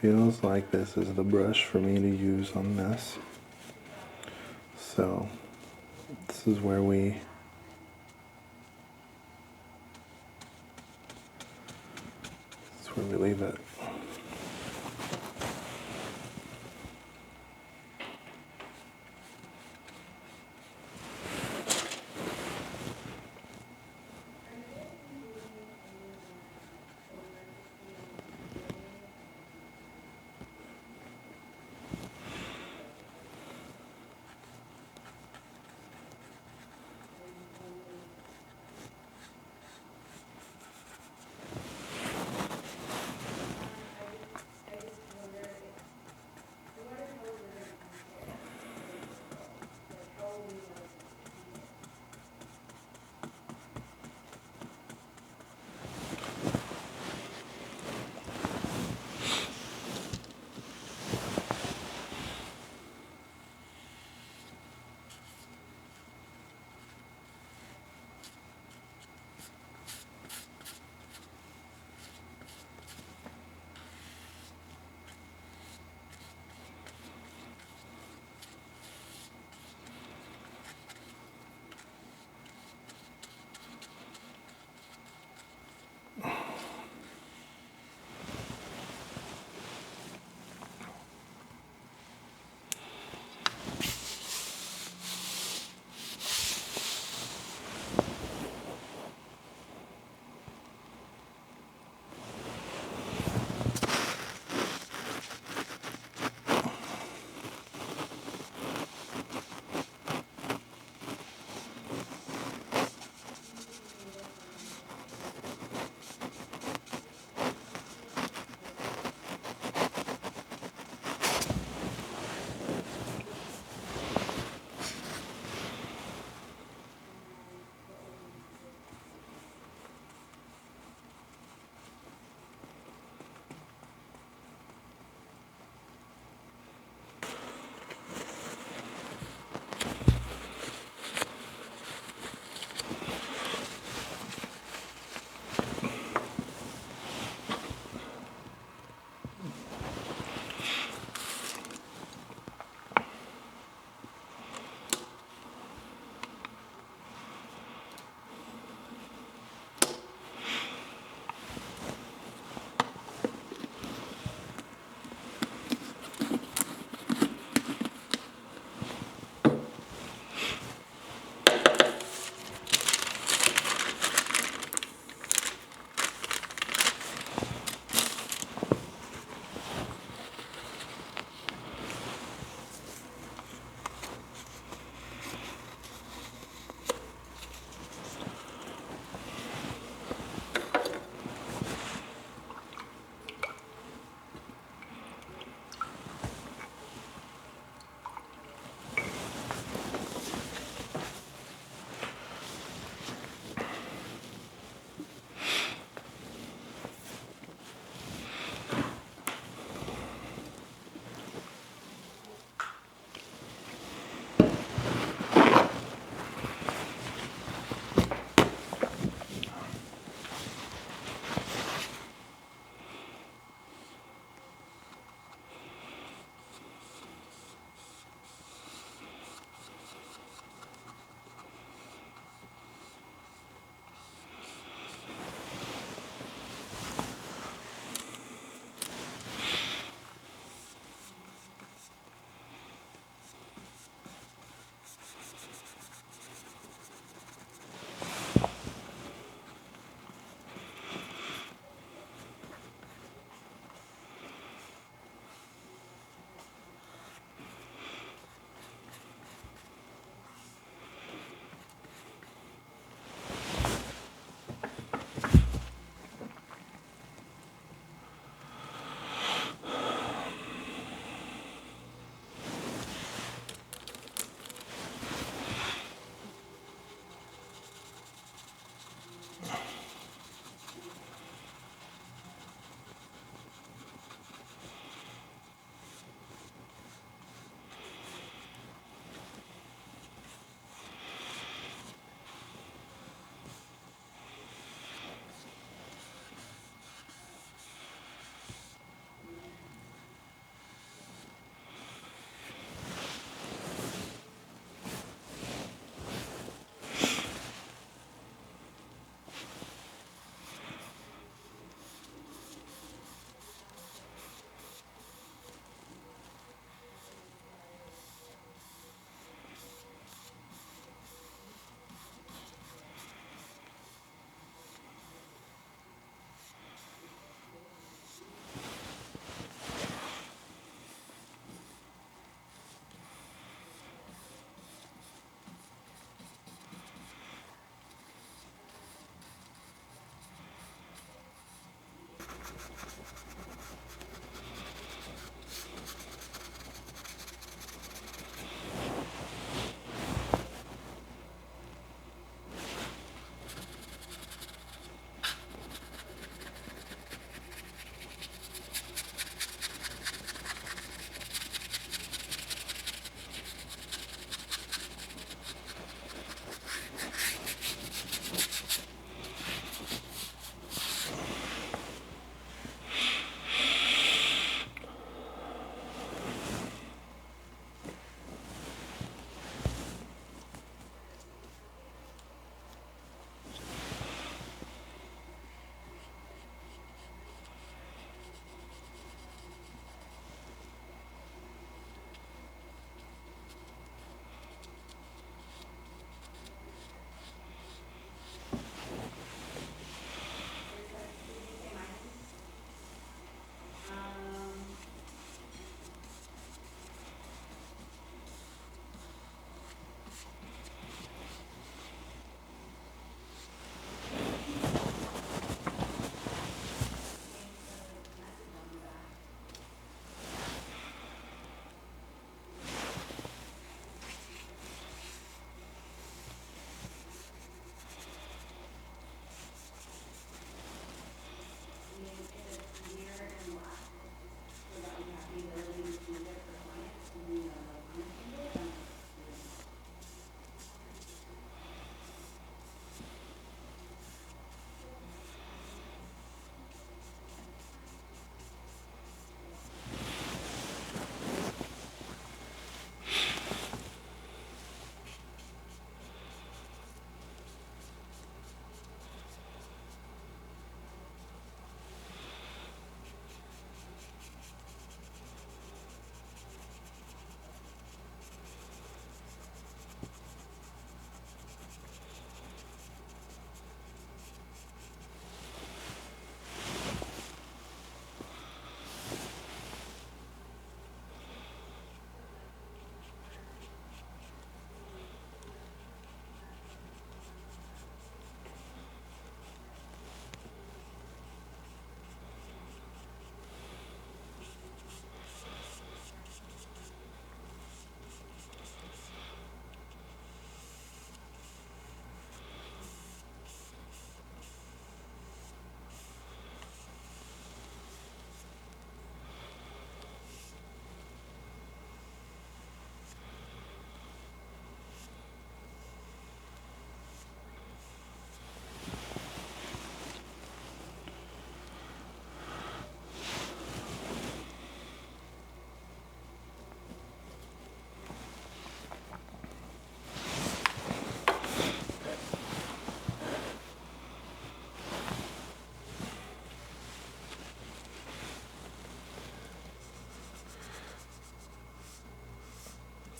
Feels like this is the brush for me to use on this. So this is where we leave it.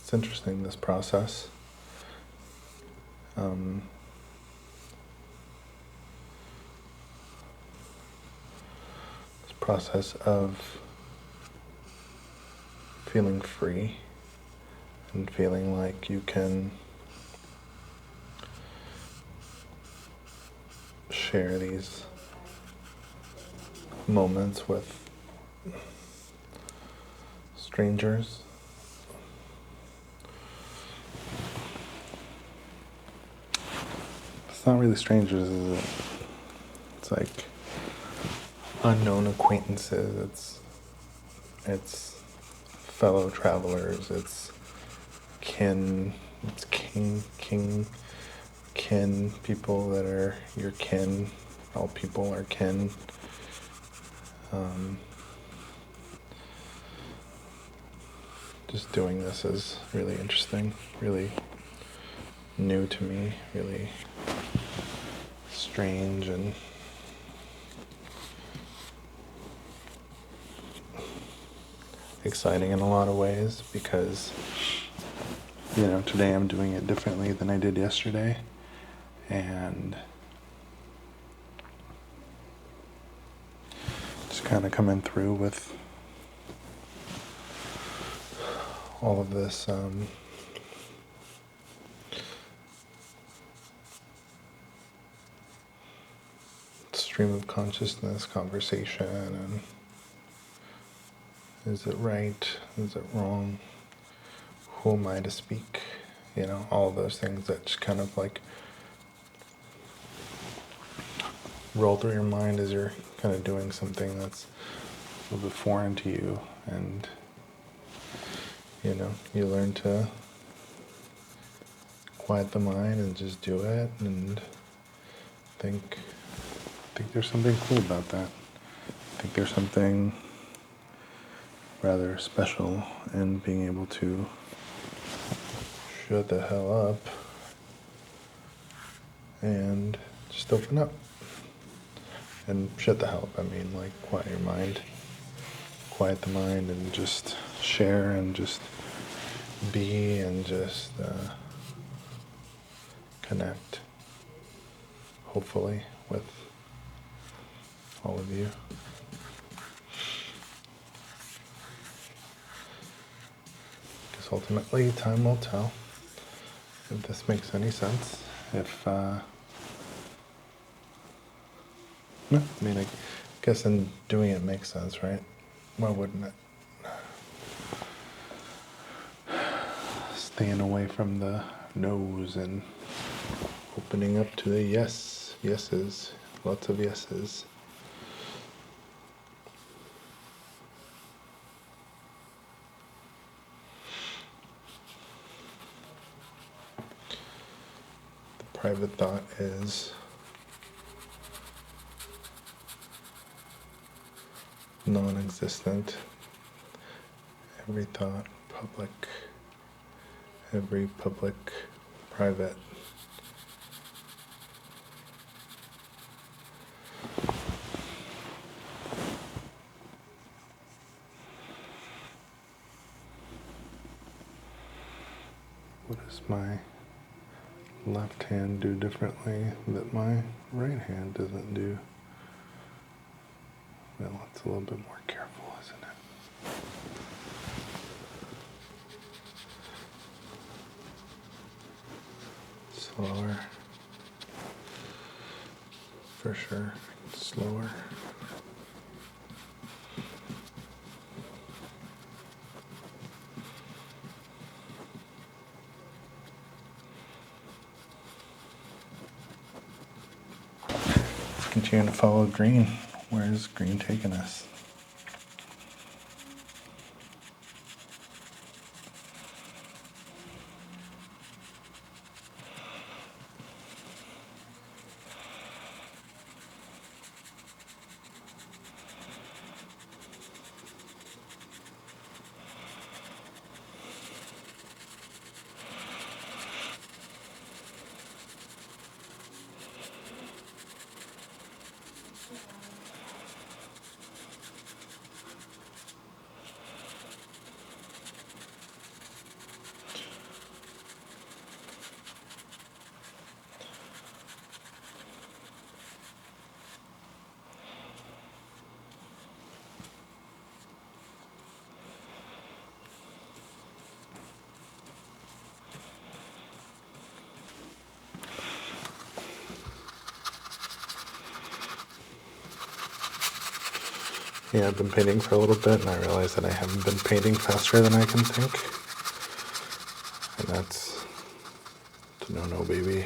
It's interesting, this process. This process of feeling free and feeling like you can share these moments with strangers. It's not really strangers, is it? It's like unknown acquaintances. It's fellow travelers. It's kin. It's kin, people that are your kin. All people are kin. Just doing this is really interesting, really new to me, really strange and exciting in a lot of ways, because today I'm doing it differently than I did yesterday, and just kind of coming through with all of this stream of consciousness conversation, and is it right? Is it wrong? Who am I to speak? You know, all of those things that just kind of like roll through your mind as you're kind of doing something that's a little bit foreign to you. And, you know, you learn to quiet the mind and just do it, and think there's something cool about that. I think there's something rather special in being able to shut the hell up and just open up. And shut the hell up, I mean like quiet your mind. Quiet the mind and just share and just be and just connect, hopefully, with all of you. Because ultimately, time will tell if this makes any sense. No, I mean, I guess in doing it makes sense, right? Why wouldn't it? Staying away from the no's and opening up to the yeses, lots of yeses. The private thought is non-existent. Every thought, public. Every public, private. What does my left hand do differently that my right hand doesn't do? Well, it's a little bit more careful, isn't it? Slower. For sure. Slower. Let's continue to follow green. Where is green taking us? Yeah, I've been painting for a little bit, and I realize that I haven't been painting faster than I can think. And that's a no-no, baby.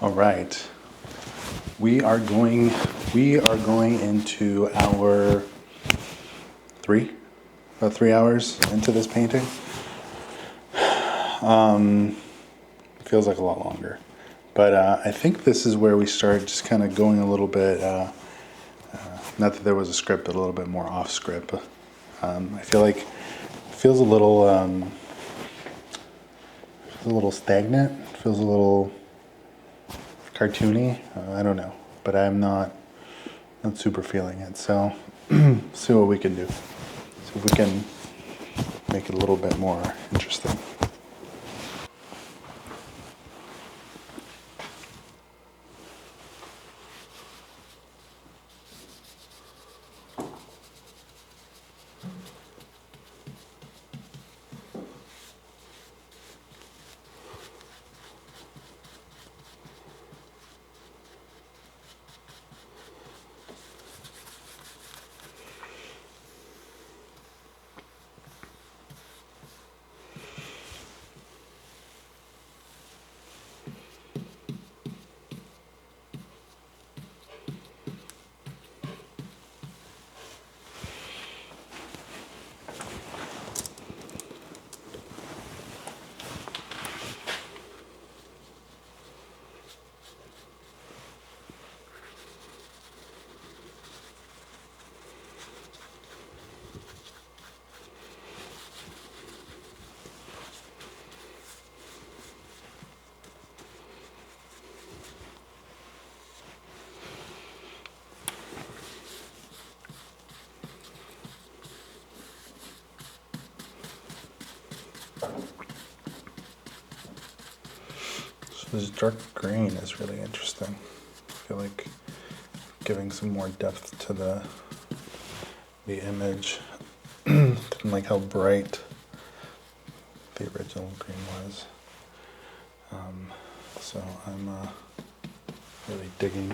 All right. We are going into our about 3 hours into this painting. Feels like a lot longer. But I think this is where we start just kind of going a little bit, not that there was a script, but a little bit more off script. I feel like it feels a little stagnant, feels a little cartoony. I don't know, but I'm not super feeling it. So see what we can do. See if we can make it a little bit more interesting. So this dark green is really interesting. I feel like giving some more depth to the image. Didn't like how bright the original green was. So I'm really digging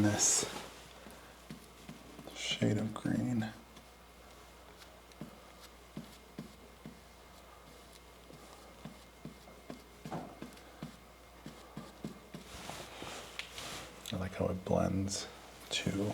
this shade of green. I like how it blends too.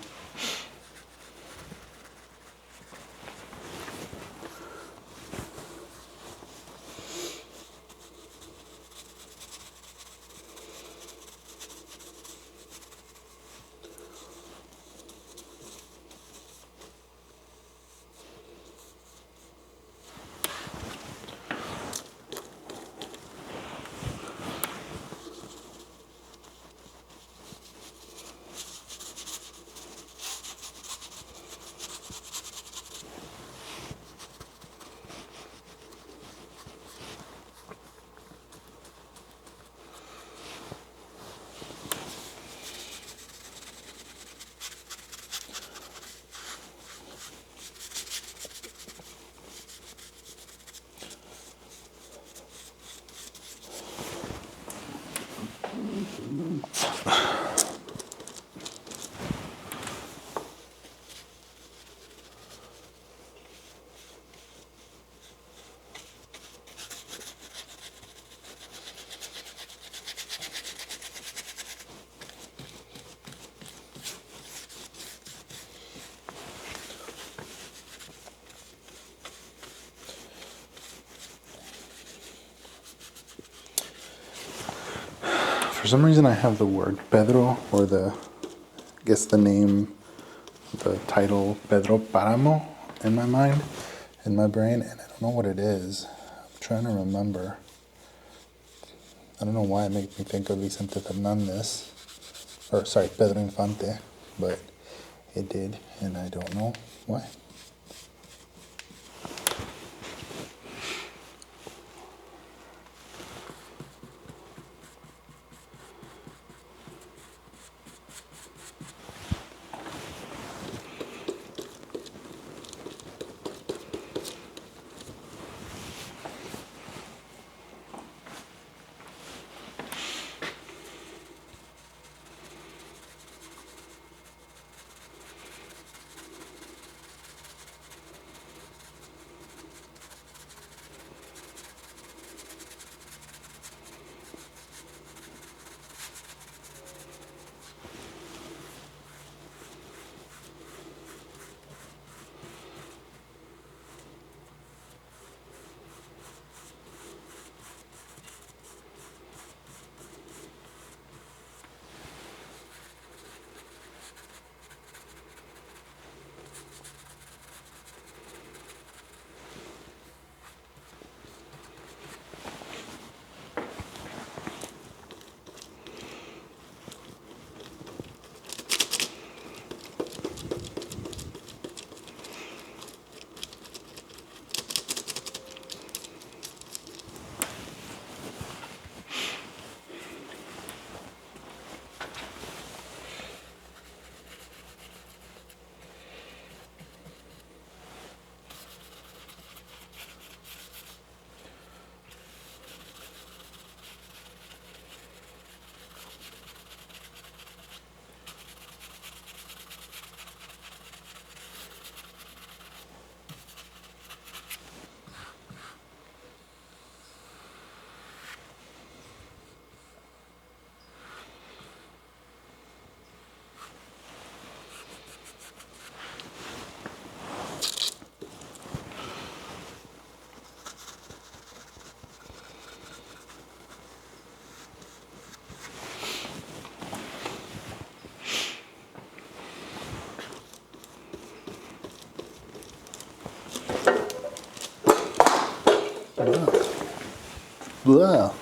For some reason I have the word Pedro, or I guess the name, the title Pedro Páramo in my mind, in my brain, and I don't know what it is. I'm trying to remember. I don't know why it makes me think of Vicente Fernandez, or sorry, Pedro Infante, but it did, and I don't know why. Blah.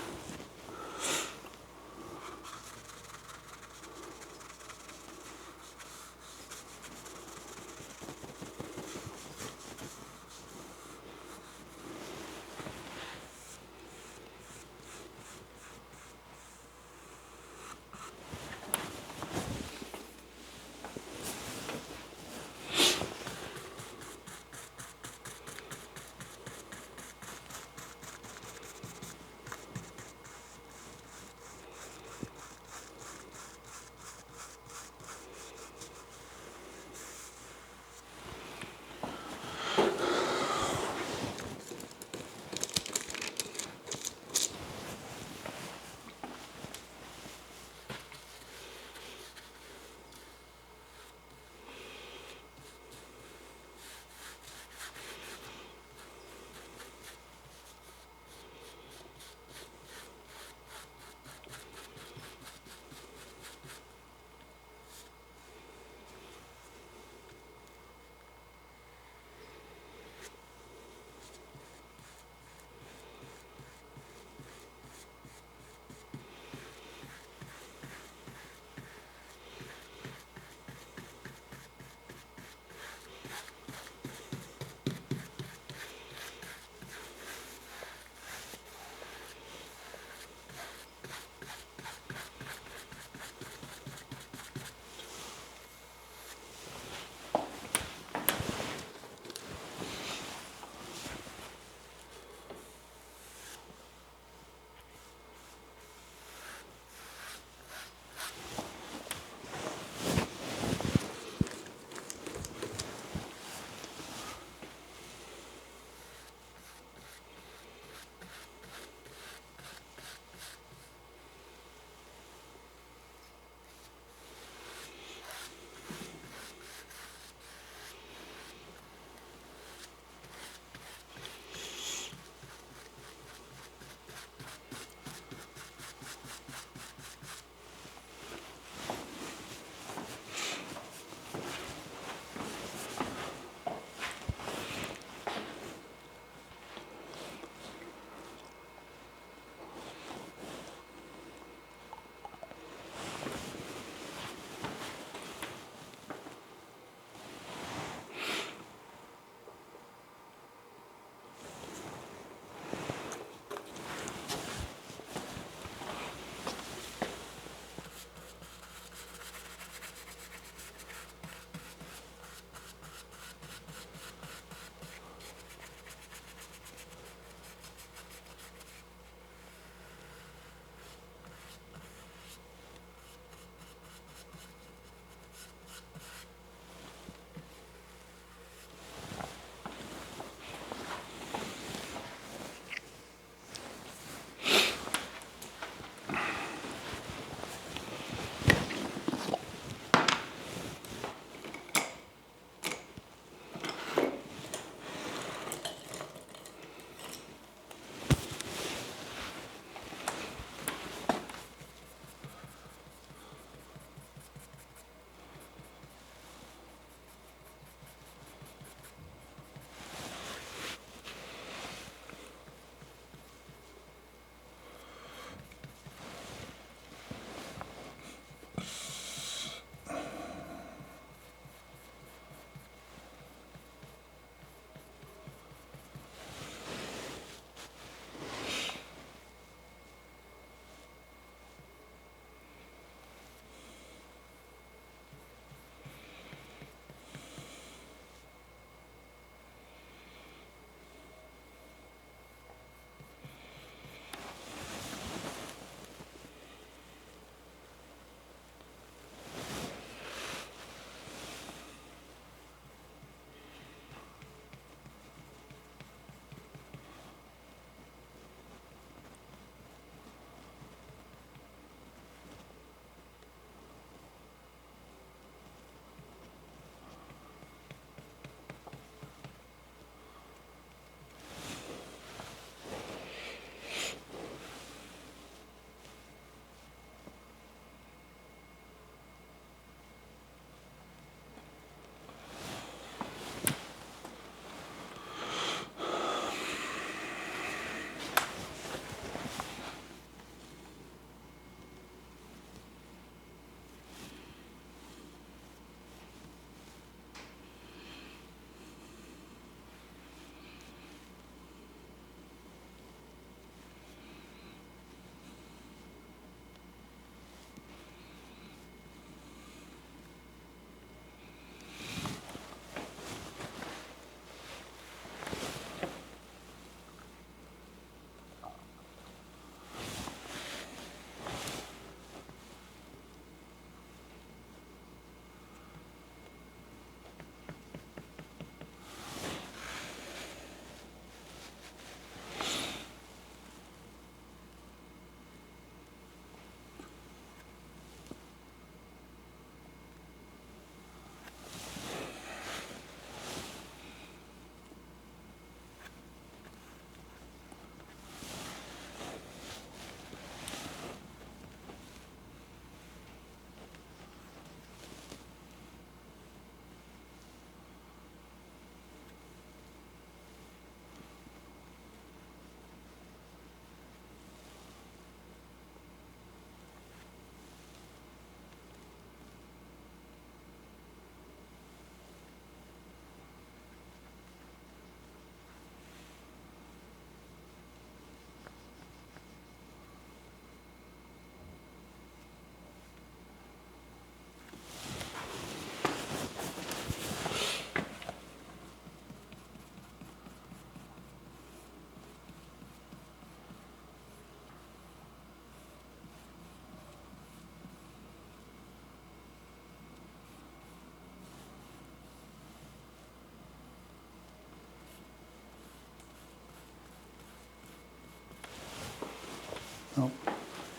Oh,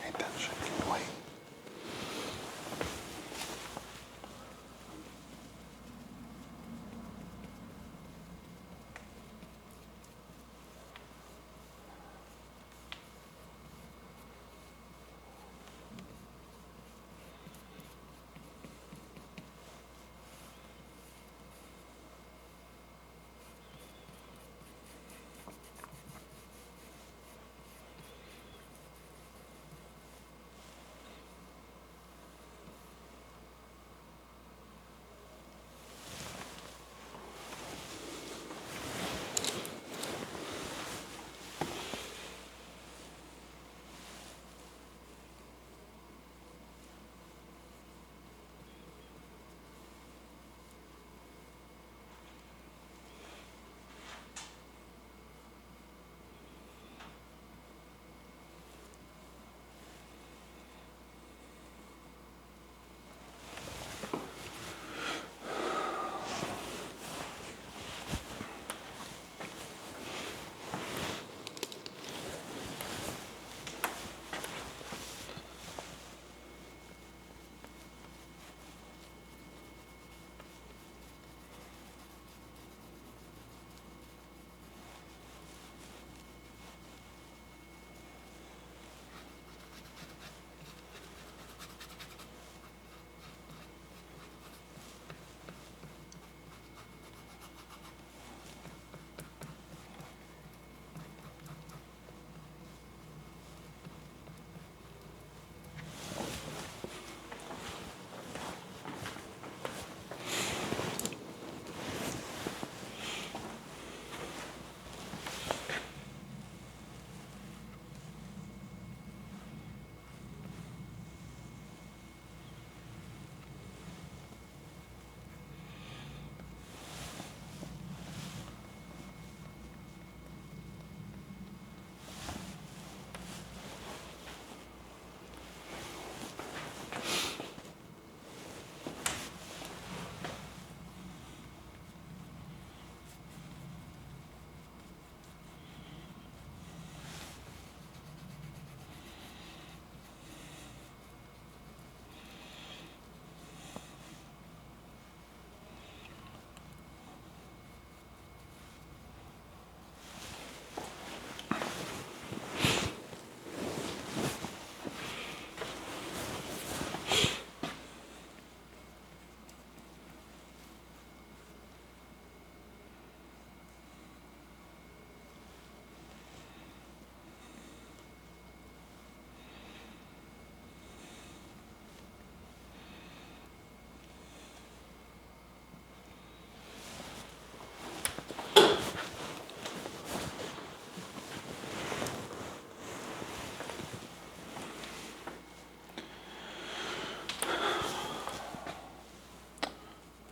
ain't that shit getting white.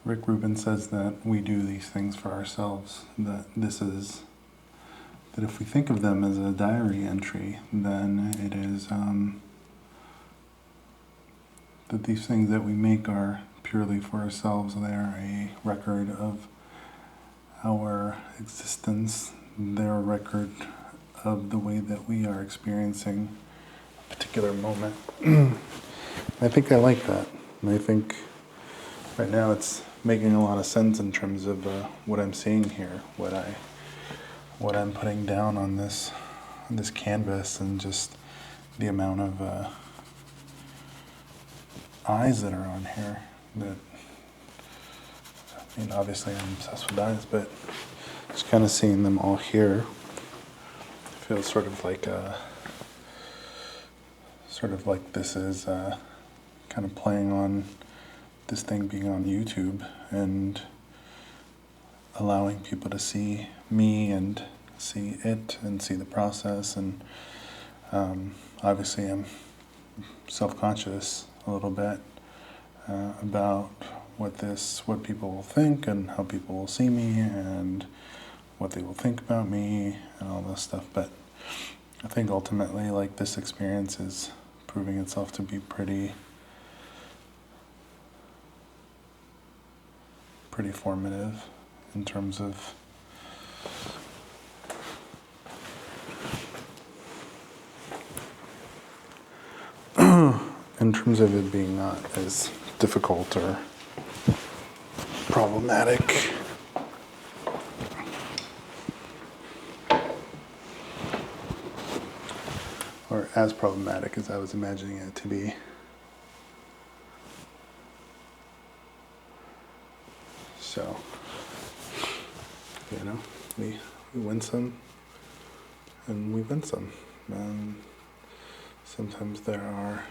Rick Rubin says that we do these things for ourselves, that if we think of them as a diary entry, then it is that these things that we make are purely for ourselves. They are a record of our existence. They're a record of the way that we are experiencing a particular moment. I think I like that. And I think right now it's making a lot of sense in terms of what I'm seeing here, what I'm putting down on this canvas, and just the amount of eyes that are on here. That, I mean, obviously I'm obsessed with eyes, but just kind of seeing them all here feels sort of like this is kind of playing on this thing being on YouTube and allowing people to see me and see it and see the process. And obviously I'm self-conscious a little bit about what people will think and how people will see me and what they will think about me and all this stuff. But I think ultimately, like, this experience is proving itself to be pretty formative in terms of in terms of it being not as difficult or problematic, or as problematic as I was imagining it to be. So, you know, we win some and we win some. Sometimes there are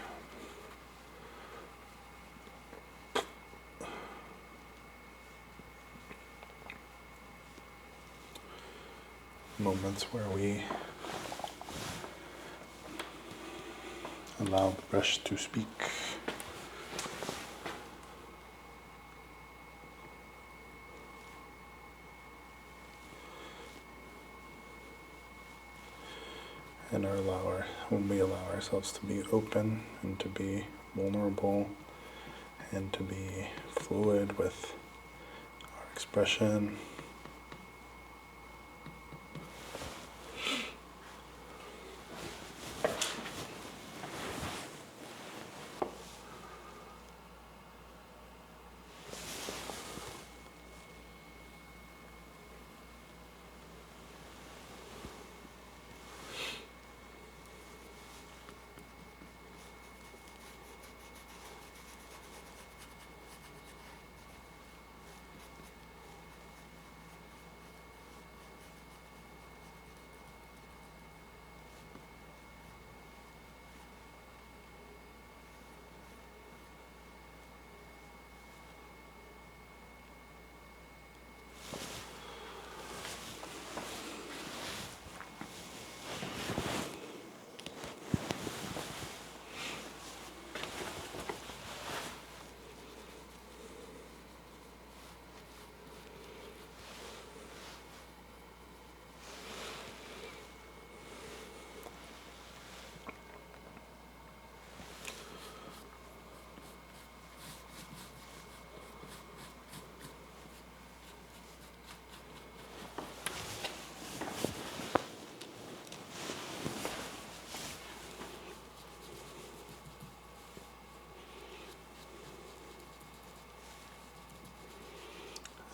moments where we allow the brush to speak. And when we allow ourselves to be open and to be vulnerable and to be fluid with our expression,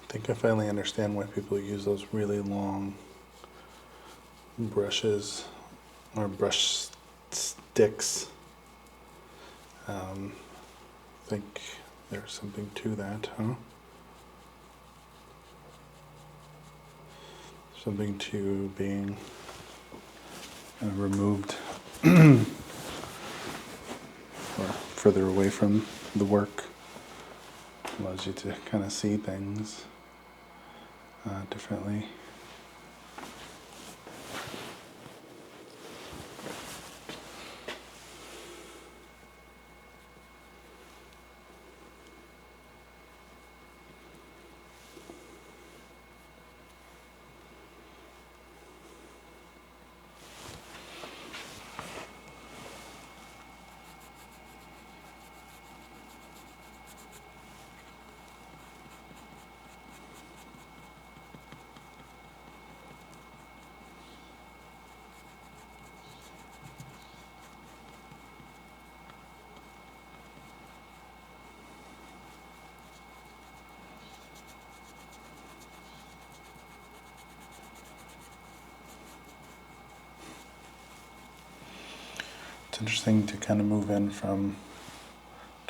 I think I finally understand why people use those really long brushes or brush sticks. I think there's something to that, huh? Something to being removed or further away from the work. Allows you to kind of see things differently. It's interesting to kind of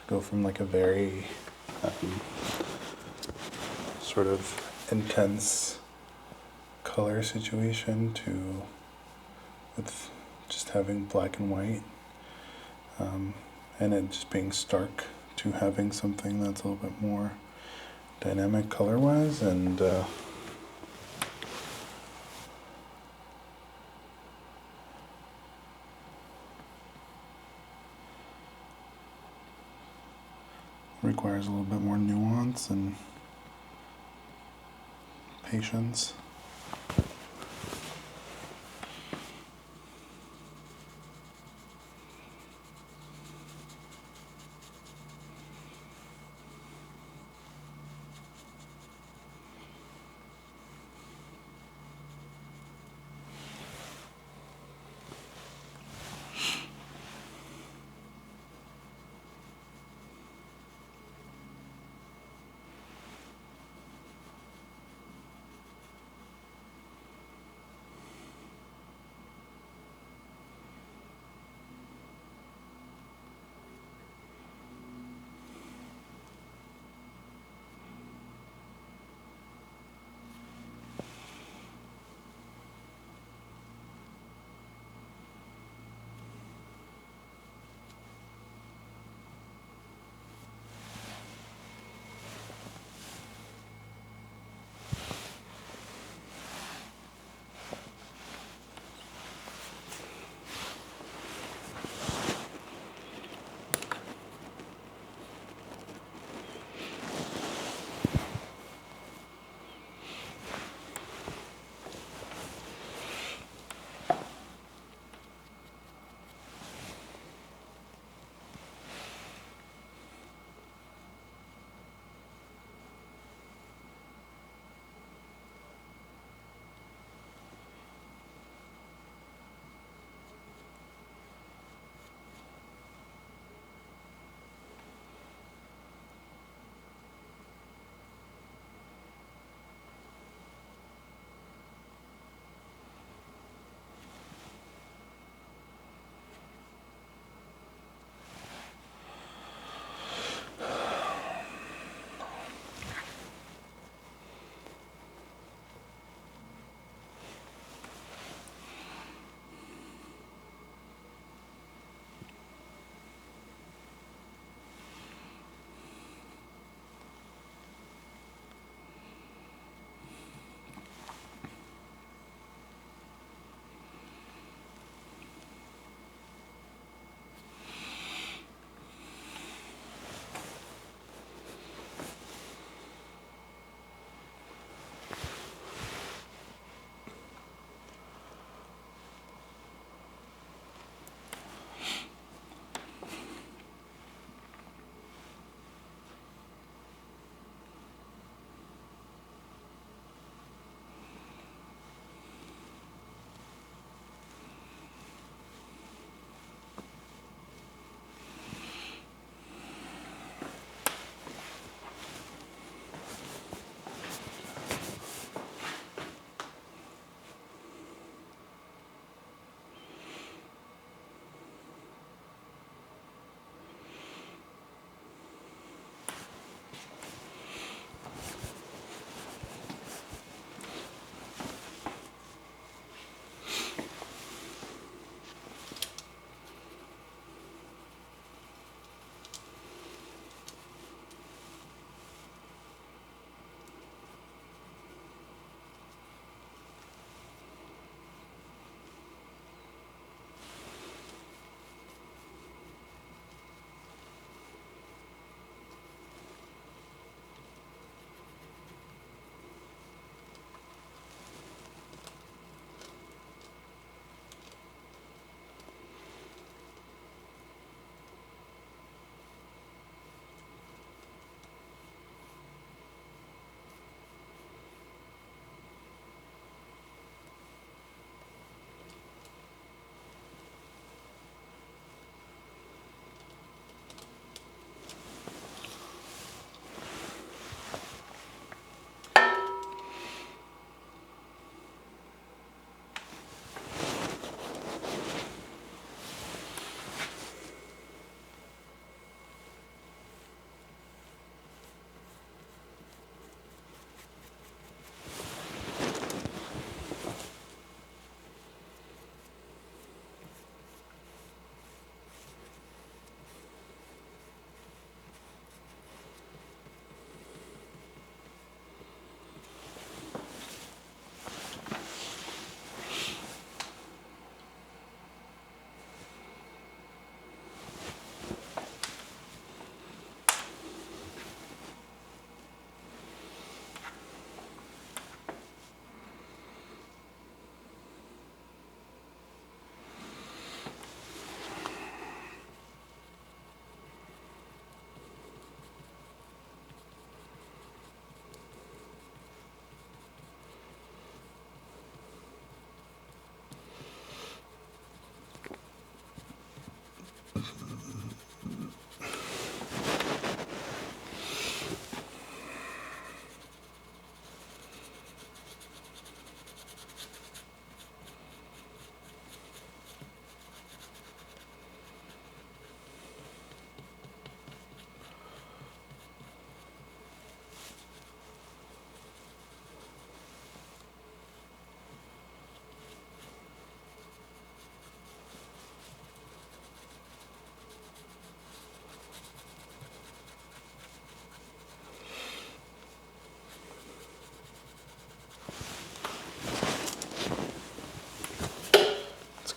go from like a very sort of intense color situation to with just having black and white, and it just being stark to having something that's a little bit more dynamic color-wise, and requires a little bit more nuance and patience.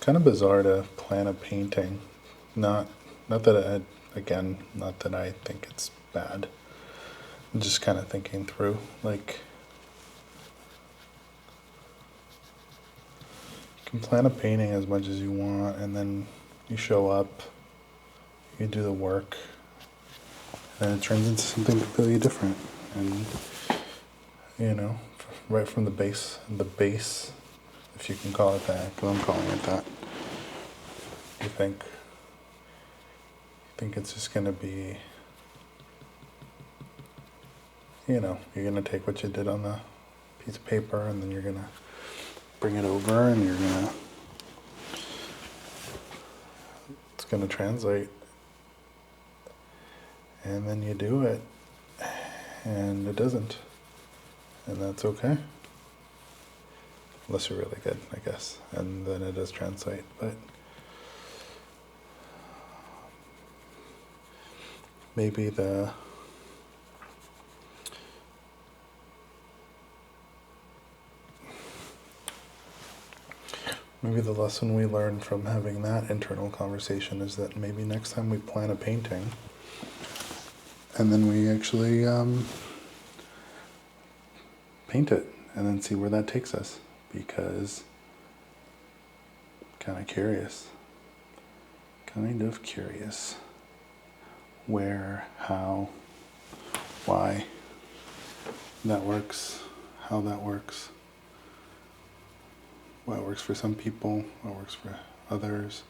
kind of bizarre to plan a painting. Not that again, not that I think it's bad. I'm just kind of thinking through, like, you can plan a painting as much as you want, and then you show up, you do the work, and it turns into something completely different. And you know, right from the base, if you can call it that, because I'm calling it that. You think it's just gonna be, you're gonna take what you did on the piece of paper, and then you're gonna bring it over, and it's gonna translate, and then you do it, and it doesn't, and that's okay. Unless you're really good, I guess, and then it does translate, but maybe the lesson we learn from having that internal conversation is that maybe next time we plan a painting, and then we actually paint it, and then see where that takes us, because kind of curious where, how, why that works, how that works, why it works for some people, what works for others.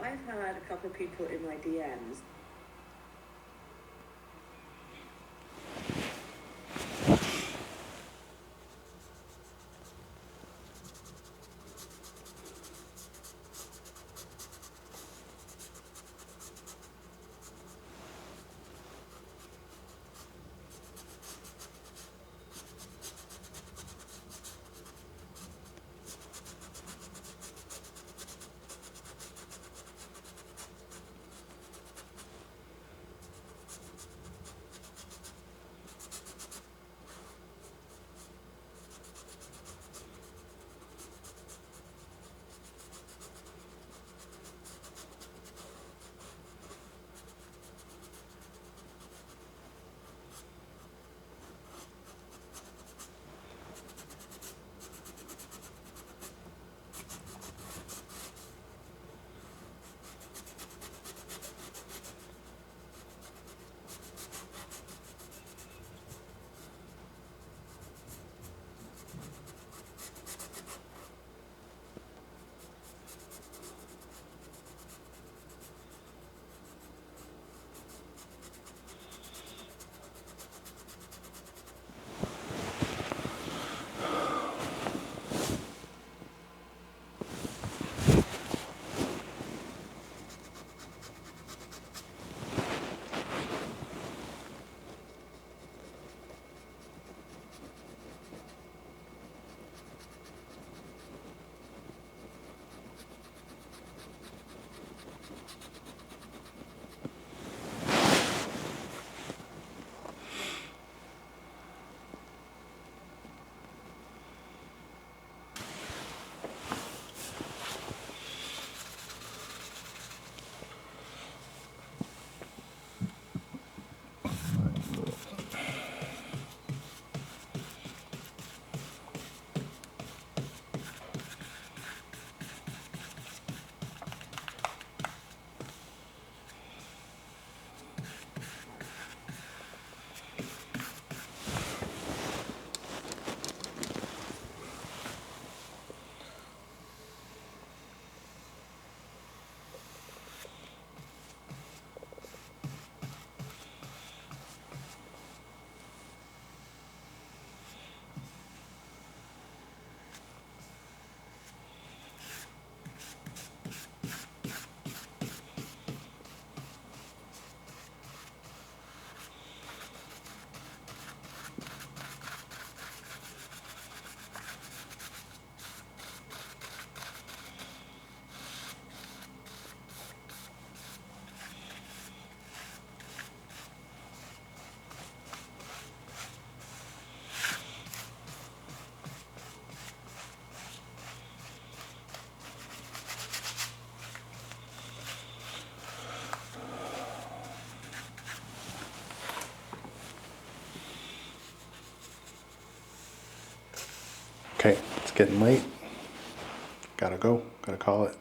I've had a couple of people in my DMs. Okay, it's getting late. Gotta go, gotta call it.